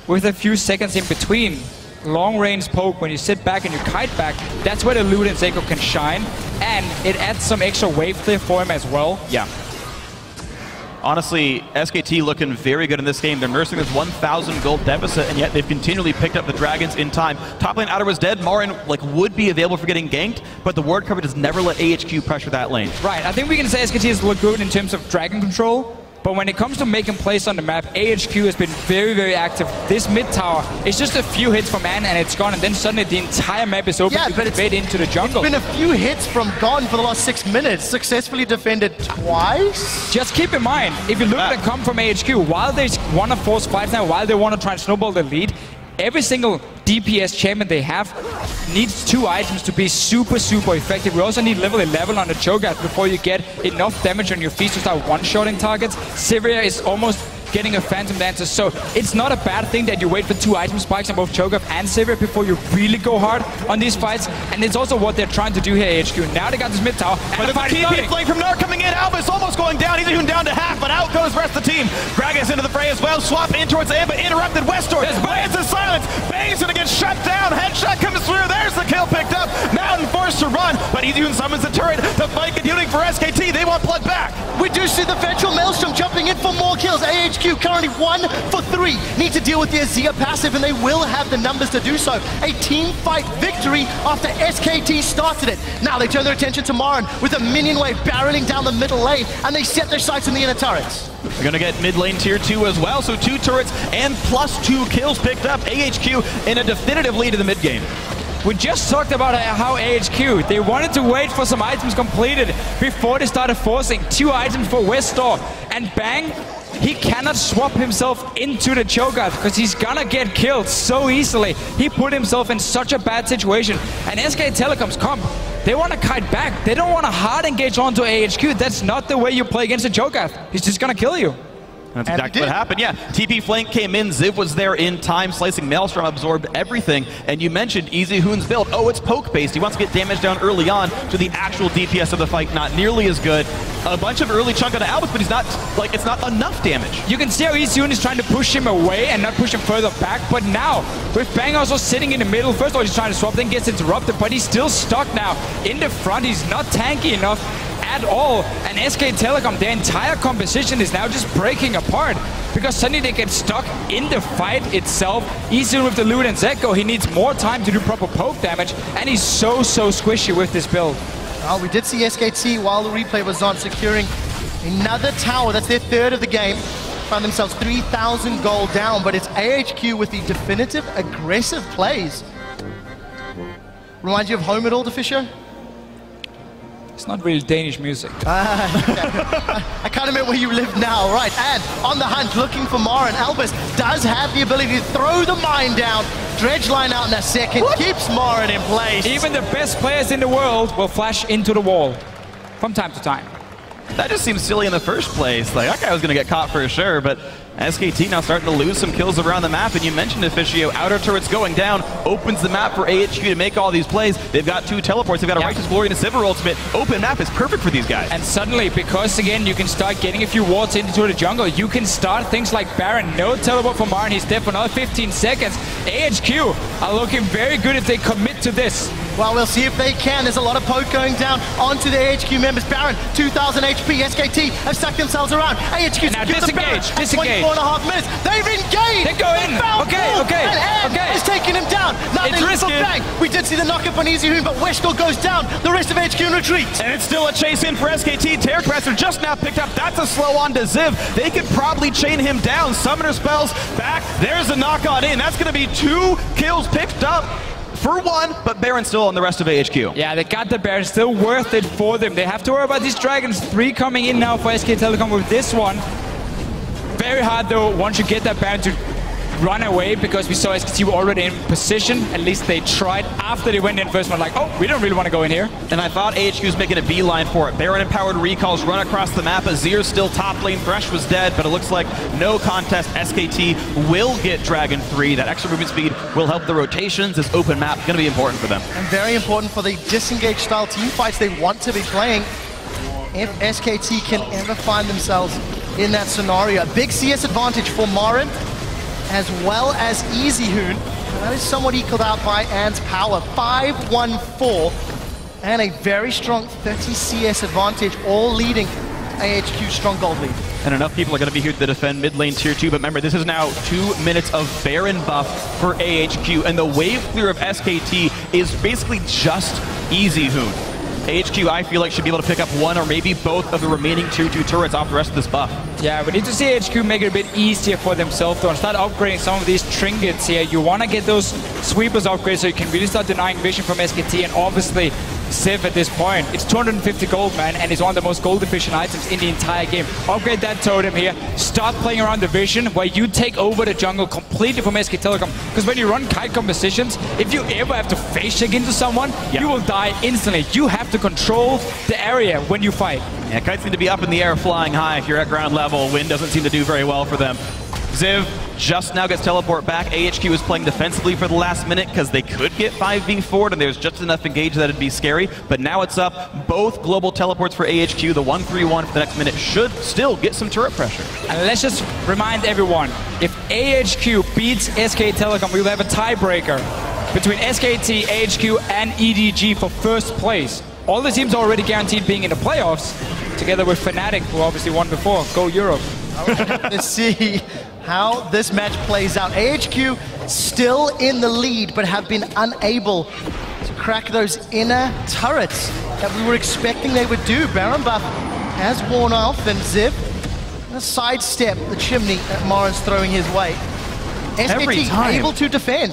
with a few seconds in between, long range poke, when you sit back and you kite back, that's where the Luden's Echo can shine, and it adds some extra wave clear for him as well. Yeah. Honestly, SKT looking very good in this game. They're nursing this 1,000 gold deficit, and yet they've continually picked up the Dragons in time. Top lane outer was dead. Marin would be available for getting ganked, but the ward cover does never let AHQ pressure that lane. Right, I think we can say SKT has looked good in terms of Dragon control, but when it comes to making plays on the map, AHQ has been very active. This mid tower is just a few hits from Ann and it's gone, and then suddenly the entire map is open to invade into the jungle. It's been a few hits from Gone for the last 6 minutes. Successfully defended twice. Just keep in mind, if you look at the comp from AHQ, while they want to force fights now, while they want to try and snowball the lead, every single DPS champion they have needs 2 items to be super effective. We also need level 11 on the Cho'Gath before you get enough damage on your feet to start one-shotting targets. Sivir is almost getting a Phantom Dancer, so it's not a bad thing that you wait for 2 item spikes on both Cho'Gath and Sivir before you really go hard on these fights, and it's also what they're trying to do here, AHQ. Now they got this mid tower, and the fight is starting. Flank from Gnar coming in, Albus almost going down, EasyHoon down to half, but out goes the rest of the team. Gragas into the fray as well, swap in towards Amba, interrupted Westor, lands in silence, Bang's gonna get shut down, headshot comes through, there's the kill picked up, Mountain forced to run, but EasyHoon summons the turret, the fight continuing for SKT, they want blood back. We do see the Vengeful Maelstrom jumping in for more kills. AHQ currently 1 for 3. Need to deal with the Azir passive, and they will have the numbers to do so. A team fight victory after SKT started it. Now they turn their attention to Marin with a minion wave barreling down the middle lane, and they set their sights on the inner turrets. They're going to get mid lane tier 2 as well, so 2 turrets and +2 kills picked up. AHQ in a definitive lead in the mid game. We just talked about how AHQ, they wanted to wait for some items completed before they started forcing 2 items for Westor, and bang, he cannot swap himself into the Cho'Gath because he's gonna get killed so easily. He put himself in such a bad situation, and SK Telecom's comp, they want to kite back. They don't want to hard engage onto AHQ. That's not the way you play against a Cho'Gath. He's just gonna kill you. That's exactly what happened, yeah. TP flank came in, Ziv was there in time, slicing Maelstrom, absorbed everything, and you mentioned EasyHoon's build. Oh, it's poke-based. He wants to get damage down early on to the actual DPS of the fight, not nearly as good. a bunch of early chunk out of Albus, but he's not, like, it's not enough damage. You can see how Easyhoon is trying to push him away and not push him further back, but now, with Bang also sitting in the middle, first of all, he's trying to swap, then gets interrupted, but he's still stuck now. In the front, he's not tanky enough at all, and SK Telecom, their entire composition is now just breaking apart, because suddenly they get stuck in the fight itself. Easyhoon with the loot and Zeko, he needs more time to do proper poke damage, and he's so squishy with this build. Well, we did see SKT, while the replay was on, securing another tower. That's their third of the game. Found themselves 3,000 gold down, but it's AHQ with the definitive aggressive plays. Reminds you of home at all, Deficio? It's not really Danish music. I can't remember where you live now, right? And on the hunt, looking for Mara, and Albus does have the ability to throw the mine down. Dredge line out in a second, keeps Mara in place. Even the best players in the world will flash into the wall from time to time. That just seems silly in the first place. Like, that guy was going to get caught for sure, but SKT now starting to lose some kills around the map, and you mentioned Officio, outer turrets going down, opens the map for AHQ to make all these plays. They've got 2 teleports, they've got a Righteous Glory and a Sivir ultimate. Open map is perfect for these guys. And suddenly, because again, you can start getting a few wards into the jungle, you can start things like Baron. No teleport for Marn, he's dead for another 15 seconds. AHQ are looking very good if they commit to this. Well, we'll see if they can. There's a lot of poke going down onto the AHQ members. Baron, 2,000 HP. SKT have stuck themselves around. AHQ now secures the Baron. disengage. 24.5 minutes. They've engaged. They go in. Okay. And is taking him down. Now It's they look for risky. Bang. We did see the knock-up on Easyhoon, but Westall goes down. The rest of AHQ in retreat. And it's still a chase in for SKT. Terror Capacitor just now picked up. That's a slow on to Ziv. They could probably chain him down. Summoner spells back. There's a knock on in. That's going to be 2 kills picked up. For 1, but Baron still on the rest of AHQ. Yeah, they got the Baron, still worth it for them. They have to worry about these dragons. 3 coming in now for SK Telecom with this one. Very hard though, once you get that Baron to run away, because we saw SKT were already in position. At least they tried after they went in first one, like, oh, we don't really want to go in here. And I thought AHQ was making a beeline for it. Baron empowered recalls run across the map. Azir's still top lane. Thresh was dead, but it looks like no contest. SKT will get Dragon 3. That extra movement speed will help the rotations. This open map going to be important for them. And very important for the disengaged style team fights they want to be playing. If SKT can ever find themselves in that scenario. A big CS advantage for Marin, as well as Easyhoon. That is somewhat equaled out by Ant's power. 5-1-4, and a very strong 30 CS advantage, all leading AHQ's strong gold lead. And enough people are going to be here to defend mid lane tier 2, but remember, this is now 2 minutes of Baron buff for AHQ, and the wave clear of SKT is basically just Easyhoon. AHQ, I feel like, should be able to pick up 1 or maybe both of the remaining tier 2 turrets off the rest of this buff. Yeah, we need to see AHQ make it a bit easier for themselves though, and start upgrading some of these trinkets here. You want to get those sweepers upgraded so you can really start denying vision from SKT, and obviously Civ at this point. It's 250 gold, man, and it's one of the most gold efficient items in the entire game. Upgrade that totem here. Start playing around the vision where you take over the jungle completely from SK Telecom. Because when you run kite compositions, if you ever have to face check into someone, you will die instantly. You have to control the area when you fight. Yeah, kites need to be up in the air, flying high if you're at ground level. Wind doesn't seem to do very well for them. Ziv just now gets teleport back. AHQ is playing defensively for the last minute because they could get 5v4'd and there's just enough engage that it'd be scary. But now it's up. Both global teleports for AHQ. The 1-3-1 for the next minute should still get some turret pressure. And let's just remind everyone, if AHQ beats SK Telecom, we will have a tiebreaker between SKT, AHQ, and EDG for first place. All the teams are already guaranteed being in the playoffs, together with Fnatic, who obviously won before. Go Europe. Let's see how this match plays out. AHQ still in the lead, but have been unable to crack those inner turrets that we were expecting they would do. Baron buff has worn off, and Ziv sidestep the chimney that Marin's throwing his way. SKT able to defend.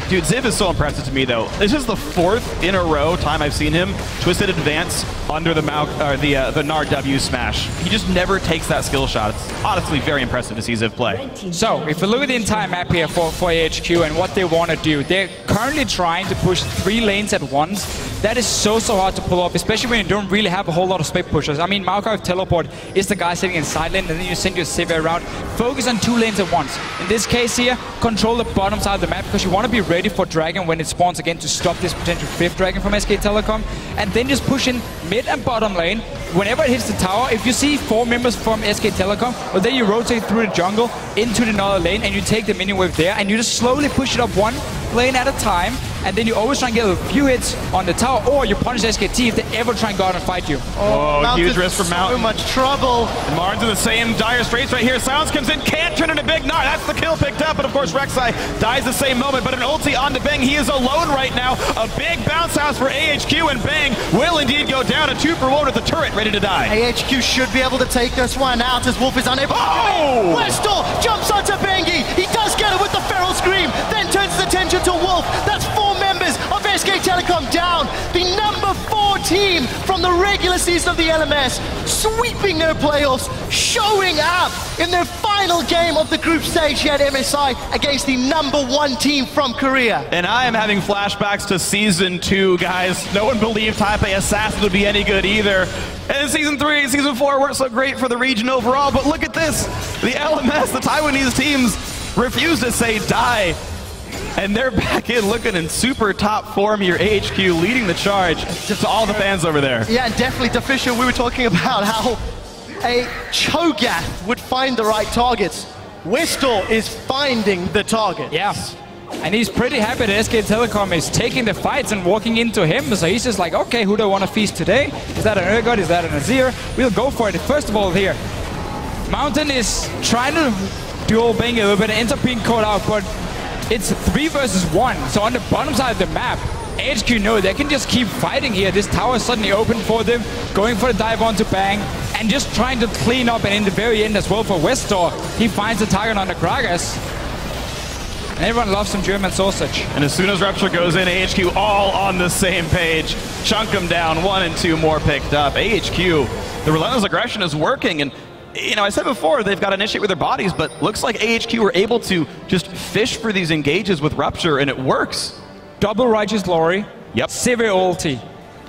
Dude, Ziv is so impressive to me, though. This is the 4th in a row time I've seen him twisted advance under the Nard W smash. He just never takes that skill shot. It's honestly very impressive to see Ziv play. So, if we look at the entire map here for AHQ and what they want to do, they're currently trying to push 3 lanes at once. that is so hard to pull off, especially when you don't really have a whole lot of spec pushers. I mean, Maokai with Teleport is the guy sitting in side lane, and then you send your Sivir around. Focus on 2 lanes at once. In this case here, control the bottom side of the map, because you want to be ready for Dragon when it spawns again to stop this potential 5th Dragon from SK Telecom. And then just push in mid and bottom lane. Whenever it hits the tower, if you see 4 members from SK Telecom, well, then you rotate through the jungle into another lane, and you take the minion wave there, and you just slowly push it up 1 lane at a time, and then you always try and get a few hits on the tower, or you punish SKT if they ever try and go out and fight you. Oh, huge risk for Mountain. So much trouble. And Martin's in the same dire straits right here. Silence comes in, can't turn into Big Gnar. That's the kill picked up, but of course Rek'Sai dies the same moment, but an ulti onto Bang. He is alone right now. A big bounce house for AHQ, and Bang will indeed go down. A 2-for-1 with the turret ready to die. AHQ should be able to take this one out as Wolf is unable to do it. Westall jumps onto Bengi. He does get it with the Feral Scream, then turns his attention to Wolf. That's 4 members of SK Telecom down. The number 4 team from the regular season of the LMS, sweeping their playoffs, showing up in their final game of the group stage here at MSI against the number 1 team from Korea. And I am having flashbacks to Season 2, guys. No one believed Taipei Assassins would be any good either. And Season 3 and Season 4 weren't so great for the region overall, but look at this. The LMS, the Taiwanese teams, refuse to say die. And they're back in looking in super top form here. AHQ leading the charge to all the fans over there. Yeah, and definitely Deficio, we were talking about how a Cho'Gath would find the right targets. Westall is finding the target. Yeah. And he's pretty happy that SK Telecom is taking the fights and walking into him. So he's just like, okay, who do I want to feast today? Is that an Urgot? Is that an Azir? We'll go for it. First of all here, Mountain is trying to duel Bang a little bit and ends up being caught out, but it's 3 versus 1. So on the bottom side of the map, AHQ know they can just keep fighting here. This tower is suddenly open for them, going for the dive onto Bang, and just trying to clean up. And in the very end as well for Westall, he finds the target on the Gragas. And everyone loves some German sausage. And as soon as Rupture goes in, AHQ all on the same page. Chunk them down, 1 and 2 more picked up. AHQ, the relentless aggression is working, and you know, I said before, they've got to initiate with their bodies, but looks like AHQ were able to just fish for these engages with Rupture, and it works. Double Righteous Glory, Yep. Sivir ulti.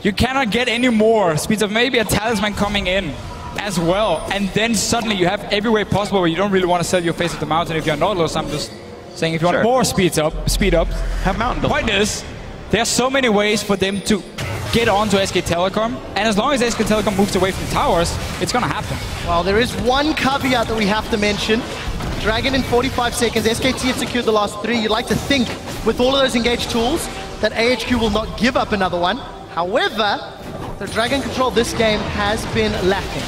You cannot get any more speeds of maybe a Talisman coming in as well. And then suddenly you have every way possible where you don't really want to sell your face at the mountain if you're Nautilus. I'm just saying if you want more speed up, have Mountain. The point is, there are so many ways for them to get on to SK Telecom, and as long as SK Telecom moves away from towers, it's gonna happen. Well, there is one caveat that we have to mention. Dragon in 45 seconds, SKT have secured the last 3. You'd like to think, with all of those engaged tools, that AHQ will not give up another one. However, the Dragon control this game has been lacking.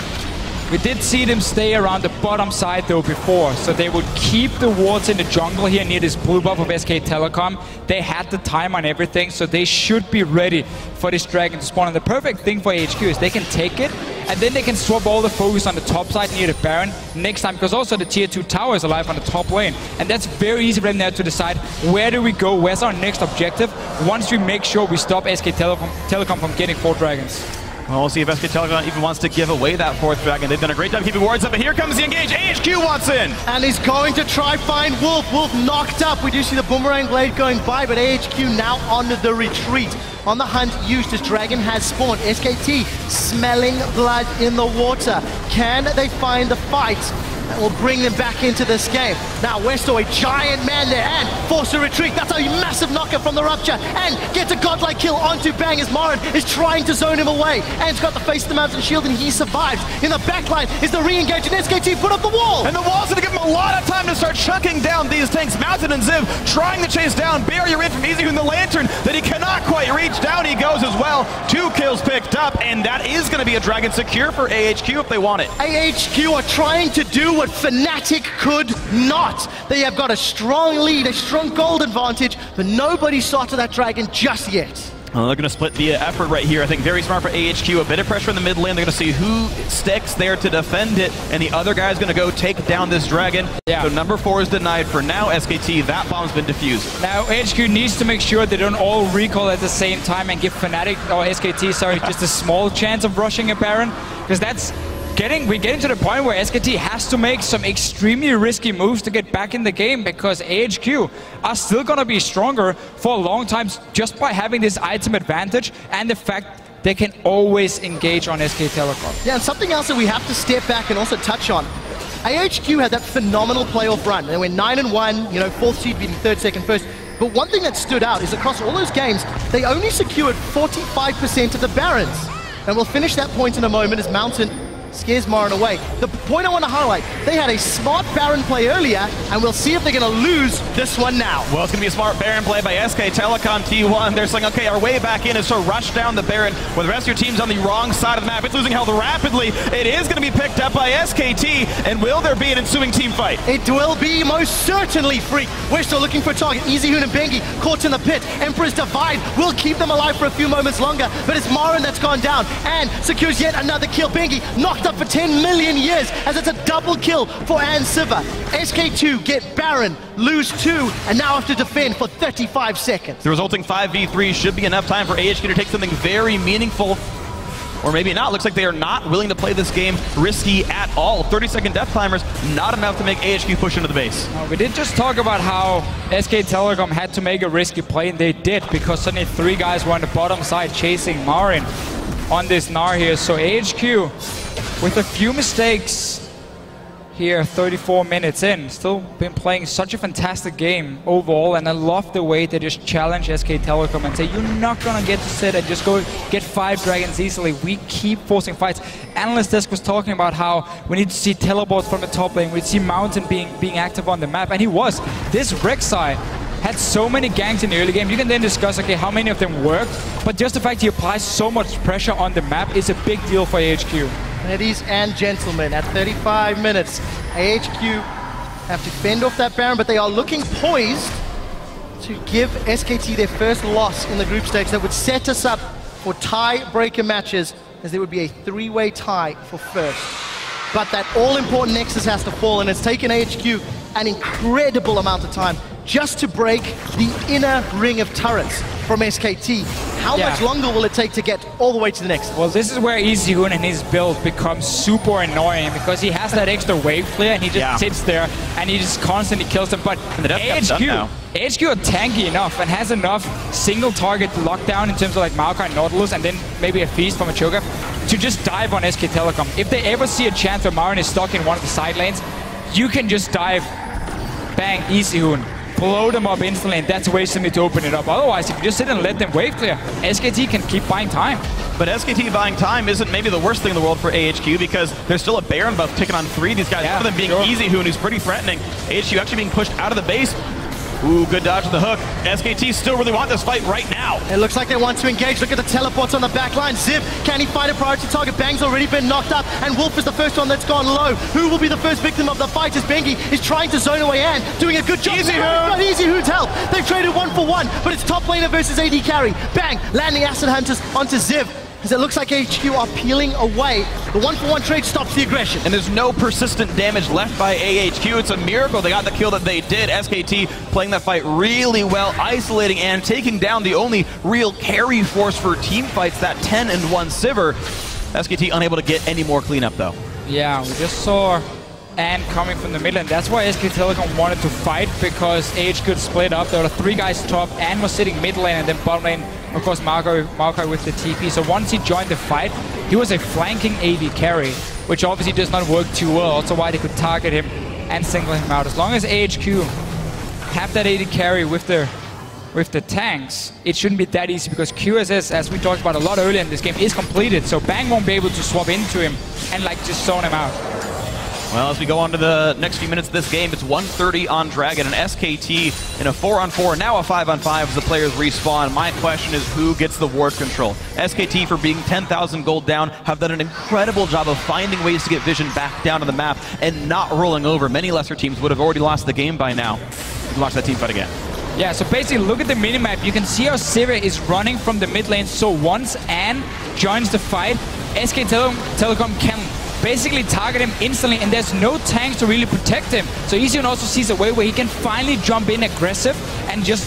We did see them stay around the bottom side though before, so they would keep the wards in the jungle here near this blue buff of SK Telecom. They had the time on everything, so they should be ready for this Dragon to spawn. And the perfect thing for HQ is they can take it, and then they can swap all the focus on the top side near the Baron next time, because also the tier 2 tower is alive on the top lane. And that's very easy for them now to decide, where do we go, where's our next objective, once we make sure we stop SK Telecom from getting 4 dragons. Well, we'll see if SK Telecom even wants to give away that 4th dragon. They've done a great job keeping wards up, and here comes the engage. AHQ wants in! And he's going to try find Wolf. Wolf knocked up. We do see the boomerang blade going by, but AHQ now on the retreat. On the hunt used as Dragon has spawned. SKT smelling blood in the water. Can they find the fight that will bring them back into this game? Now Westall, a giant man there, and forced to retreat. That's a massive knocker from the Rupture, and gets a godlike kill onto Bang as Marin is trying to zone him away. And he's got the face of the mountain shield, and he survives. In the backline is the re-engage, and SKT put up the wall. And the wall's gonna give him a lot of time to start chucking down these tanks. Mountain and Ziv trying to chase down. Barrier in from Easy in the Lantern that he cannot quite reach. Down he goes as well. 2 kills picked up, and that is gonna be a Dragon secure for AHQ if they want it. AHQ are trying to do what Fnatic could not. They have got a strong lead, a strong gold advantage, but nobody saw to that Dragon just yet. They're going to split the effort right here. I think very smart for AHQ. A bit of pressure in the mid lane. They're going to see who sticks there to defend it, and the other guy's going to go take down this Dragon. Yeah. So number 4 is denied for now. SKT, that bomb's been defused. Now HQ needs to make sure they don't all recall at the same time and give Fnatic, or SKT, sorry, just a small chance of rushing a Baron, because that's we're getting to the point where SKT has to make some extremely risky moves to get back in the game, because AHQ are still going to be stronger for a long time just by having this item advantage and the fact they can always engage on SK Telecom. Yeah, and something else that we have to step back and also touch on. AHQ had that phenomenal playoff run. They went 9-1, you know, 4th seed beating 3rd, 2nd, 1st. But one thing that stood out is across all those games, they only secured 45% of the Barons. And we'll finish that point in a moment as Mountain scares Marin away. The point I want to highlight, they had a smart Baron play earlier, and we'll see if they're going to lose this one now. Well, it's going to be a smart Baron play by SK Telecom T1. They're saying, okay, our way back in is to rush down the Baron when the rest of your team's on the wrong side of the map. It's losing health rapidly. It is going to be picked up by SKT, and will there be an ensuing team fight? It will be most certainly Freak. We're still looking for a target. Easyhoon and Bengi caught in the pit. Emperor's Divide will keep them alive for a few moments longer, but it's Marin that's gone down and secures yet another kill. Bengi knocked up for 10 million years as it's a double kill for Ann Siva. SK2 get Baron, lose 2, and now have to defend for 35 seconds. The resulting 5v3 should be enough time for AHQ to take something very meaningful. Or maybe not. Looks like they are not willing to play this game risky at all. 30-second Death Climbers, not enough to make AHQ push into the base. We did just talk about how SK Telecom had to make a risky play, and they did, because suddenly 3 guys were on the bottom side chasing Marin on this Gnar here. So AHQ, with a few mistakes here, 34 minutes in, still been playing such a fantastic game overall, and I love the way they just challenge SK Telecom and say, you're not gonna get to sit and just go get 5 dragons easily. We keep forcing fights. Analyst Desk was talking about how we need to see teleports from the top lane, we'd see Mountain being active on the map, and he was. This Rek'Sai had so many ganks in the early game. You can then discuss, okay, how many of them worked, but just the fact he applies so much pressure on the map is a big deal for AHQ. Ladies and gentlemen, at 35 minutes, AHQ have to fend off that Baron, but they are looking poised to give SKT their first loss in the group stage that would set us up for tie-breaker matches, as there would be a 3-way tie for first. But that all-important Nexus has to fall, and it's taken AHQ an incredible amount of time just to break the inner ring of turrets from SKT. How much longer will it take to get all the way to the next? Well, this is where Easyhoon and his build becomes super annoying, because he has that extra wave clear and he just sits there and he just constantly kills them. But AHQ are tanky enough and has enough single target lockdown in terms of like Maokai and Nautilus, and then maybe a feast from a Cho'Gath to just dive on SK Telecom. If they ever see a chance where Marin is stuck in one of the side lanes, you can just dive, bang, Easyhoon, blow them up instantly, and that's a way for me to open it up. Otherwise, if you just sit and let them wave clear, SKT can keep buying time. But SKT buying time isn't maybe the worst thing in the world for AHQ, because there's still a Baron buff taking on 3 of these guys. One of them being Easyhoon, who's pretty threatening. AHQ actually being pushed out of the base. Ooh, good dodge to the hook. SKT still really want this fight right now. It looks like they want to engage. Look at the teleports on the back line. Ziv, can he find a priority target? Bang's already been knocked up, and Wolf is the first one that's gone low. Who will be the first victim of the fight, as Bengi is trying to zone away Ann, doing a good job. Easyhoon's help. They've traded 1 for 1, but it's top laner versus AD carry. Bang, landing Acid Hunters onto Ziv, as it looks like HQ are peeling away. The 1 for 1 trade stops the aggression. And there's no persistent damage left by AHQ. It's a miracle they got the kill that they did. SKT playing that fight really well, isolating and taking down the only real carry force for team fights, that 10-1 Sivir. SKT unable to get any more cleanup though. Yeah, we just saw Ann coming from the middle, and that's why SK Telecom wanted to fight, because AHQ could split up. There were 3 guys top. Ann was sitting mid lane, and then bottom lane, of course, Maokai with the TP. So once he joined the fight, he was a flanking AD carry, which obviously does not work too well. Also why they could target him and single him out. As long as AHQ have that AD carry with the tanks, it shouldn't be that easy, because QSS, as we talked about a lot earlier in this game, is completed. So Bang won't be able to swap into him and like just zone him out. Well, as we go on to the next few minutes of this game, it's 130 on Dragon, and SKT in a 4-on-4, now a 5-on-5 as the players respawn. My question is, who gets the ward control? SKT, for being 10,000 gold down, have done an incredible job of finding ways to get vision back down to the map and not rolling over. Many lesser teams would have already lost the game by now. Watch that team fight again. Yeah, so basically look at the minimap. You can see how Sivir is running from the mid lane. So once Ann joins the fight, SK Telecom can basically target him instantly, and there's no tanks to really protect him. So Easyhoon also sees a way where he can finally jump in aggressive and just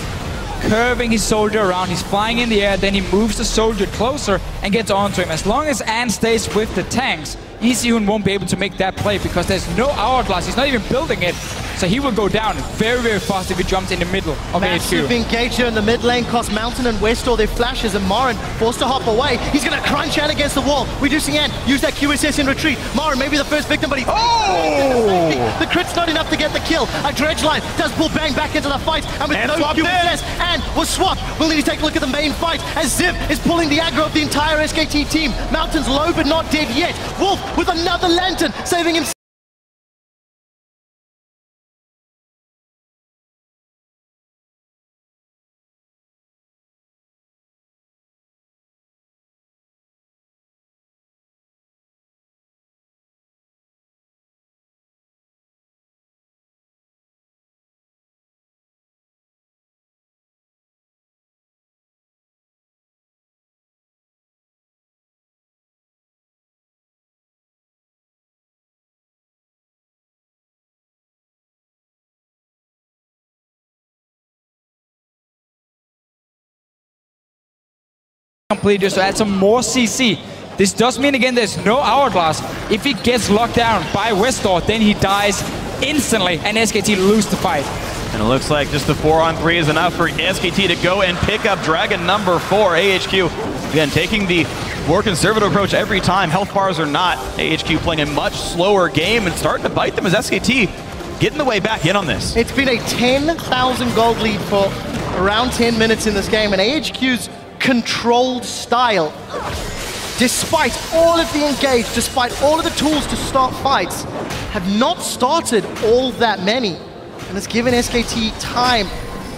curving his soldier around. He's flying in the air, then he moves the soldier closer and gets onto him. As long as Ant stays with the tanks, EasyHoon won't be able to make that play because there's no hourglass. He's not even building it. So he will go down very, very fast if he jumps in the middle of Massive HQ. engager in the mid lane cost Mountain and Westor their flashes, and Marin forced to hop away. He's going to crunch Ant against the wall. Reducing Ant, use that QSS in retreat. Marin maybe the first victim, but he... Oh! The crit's not enough to get the kill. A dredge line does pull Bang back into the fight, and with no QSS, Ant was swapped. We'll need to take a look at the main fight as Ziv is pulling the aggro of the entire SKT team. Mountain's low but not dead yet. Wolf with another lantern, saving himself. Complete just to add some more CC. This does mean again there's no hourglass. If he gets locked down by Westor, then he dies instantly and SKT lose the fight. And it looks like just the 4-on-3 is enough for SKT to go and pick up Dragon number 4. AHQ, again, taking the more conservative approach every time. Health bars or not, AHQ playing a much slower game and starting to bite them as SKT getting the way back in on this. It's been a 10,000 gold lead for around 10 minutes in this game, and AHQ's controlled style, despite all of the engage, despite all of the tools to start fights, have not started all that many, and it's given SKT time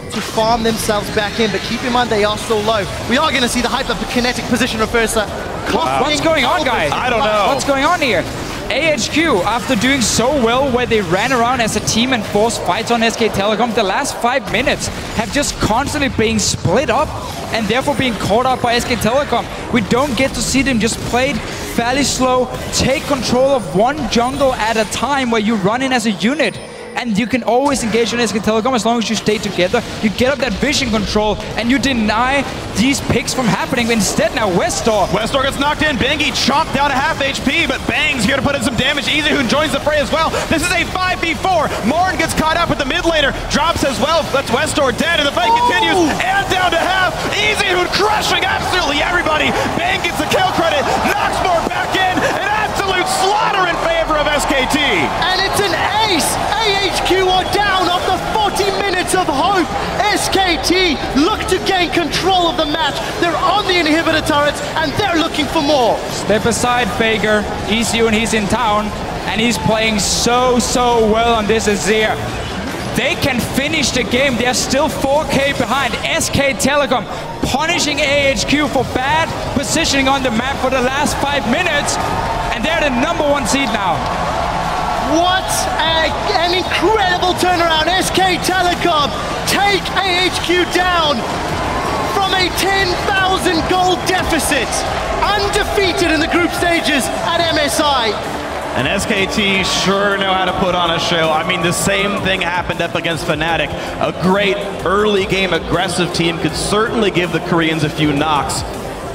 to farm themselves back in. But keep in mind, they are still low. We are going to see the hyper-kinetic position reverser. What's going on, guys? I don't know. What's going on here? AHQ, after doing so well where they ran around as a team and forced fights on SK Telecom, the last 5 minutes have just constantly being split up and therefore being caught up by SK Telecom. We don't get to see them just played fairly slow, take control of one jungle at a time where you run in as a unit. And you can always engage on SK Telecom as long as you stay together. You get up that vision control and you deny these picks from happening. Instead now Westor Gets knocked in. Bengi chopped down to half HP, but Bang's here to put in some damage. EasyHoon joins the fray as well. This is a 5v4. Marin gets caught up with the mid laner. Drops as well. That's Westor dead, and the fight continues. And down to half. EasyHoon crushing absolutely everybody. Bang gets the kill credit. Knocks more back in. An absolute slaughter in favor of SKT. And it's an ace! AHQ are down after 40 minutes of hope. SKT look to gain control of the match. They're on the inhibitor turrets and they're looking for more. Step aside, Faker. EasyHoon, he's in town and he's playing so well on this Azir. They can finish the game. They're still 4K behind. SK Telecom punishing AHQ for bad positioning on the map for the last 5 minutes. And they're the #1 seed now. What an incredible turnaround. SK Telecom take AHQ down from a 10,000 gold deficit. Undefeated in the group stages at MSI. And SKT sure know how to put on a show. I mean, the same thing happened up against Fnatic. A great early game aggressive team could certainly give the Koreans a few knocks.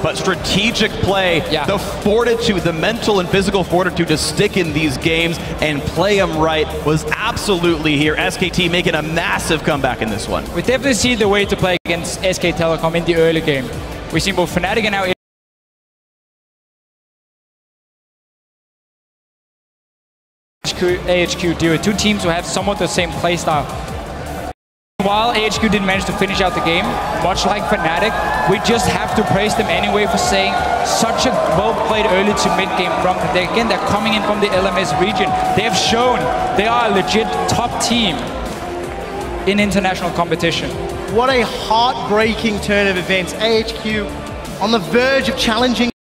But strategic play, the fortitude, the mental and physical fortitude to stick in these games and play them right was absolutely here. SKT making a massive comeback in this one. We definitely see the way to play against SK Telecom in the early game. We see both Fnatic and now AHQ do it. Two teams who have somewhat the same playstyle. While AHQ didn't manage to finish out the game, much like Fnatic, we just have to praise them anyway for saying such a well-played early to mid-game from them. Again, they're coming in from the LMS region. They have shown they are a legit top team in international competition. What a heartbreaking turn of events. AHQ on the verge of challenging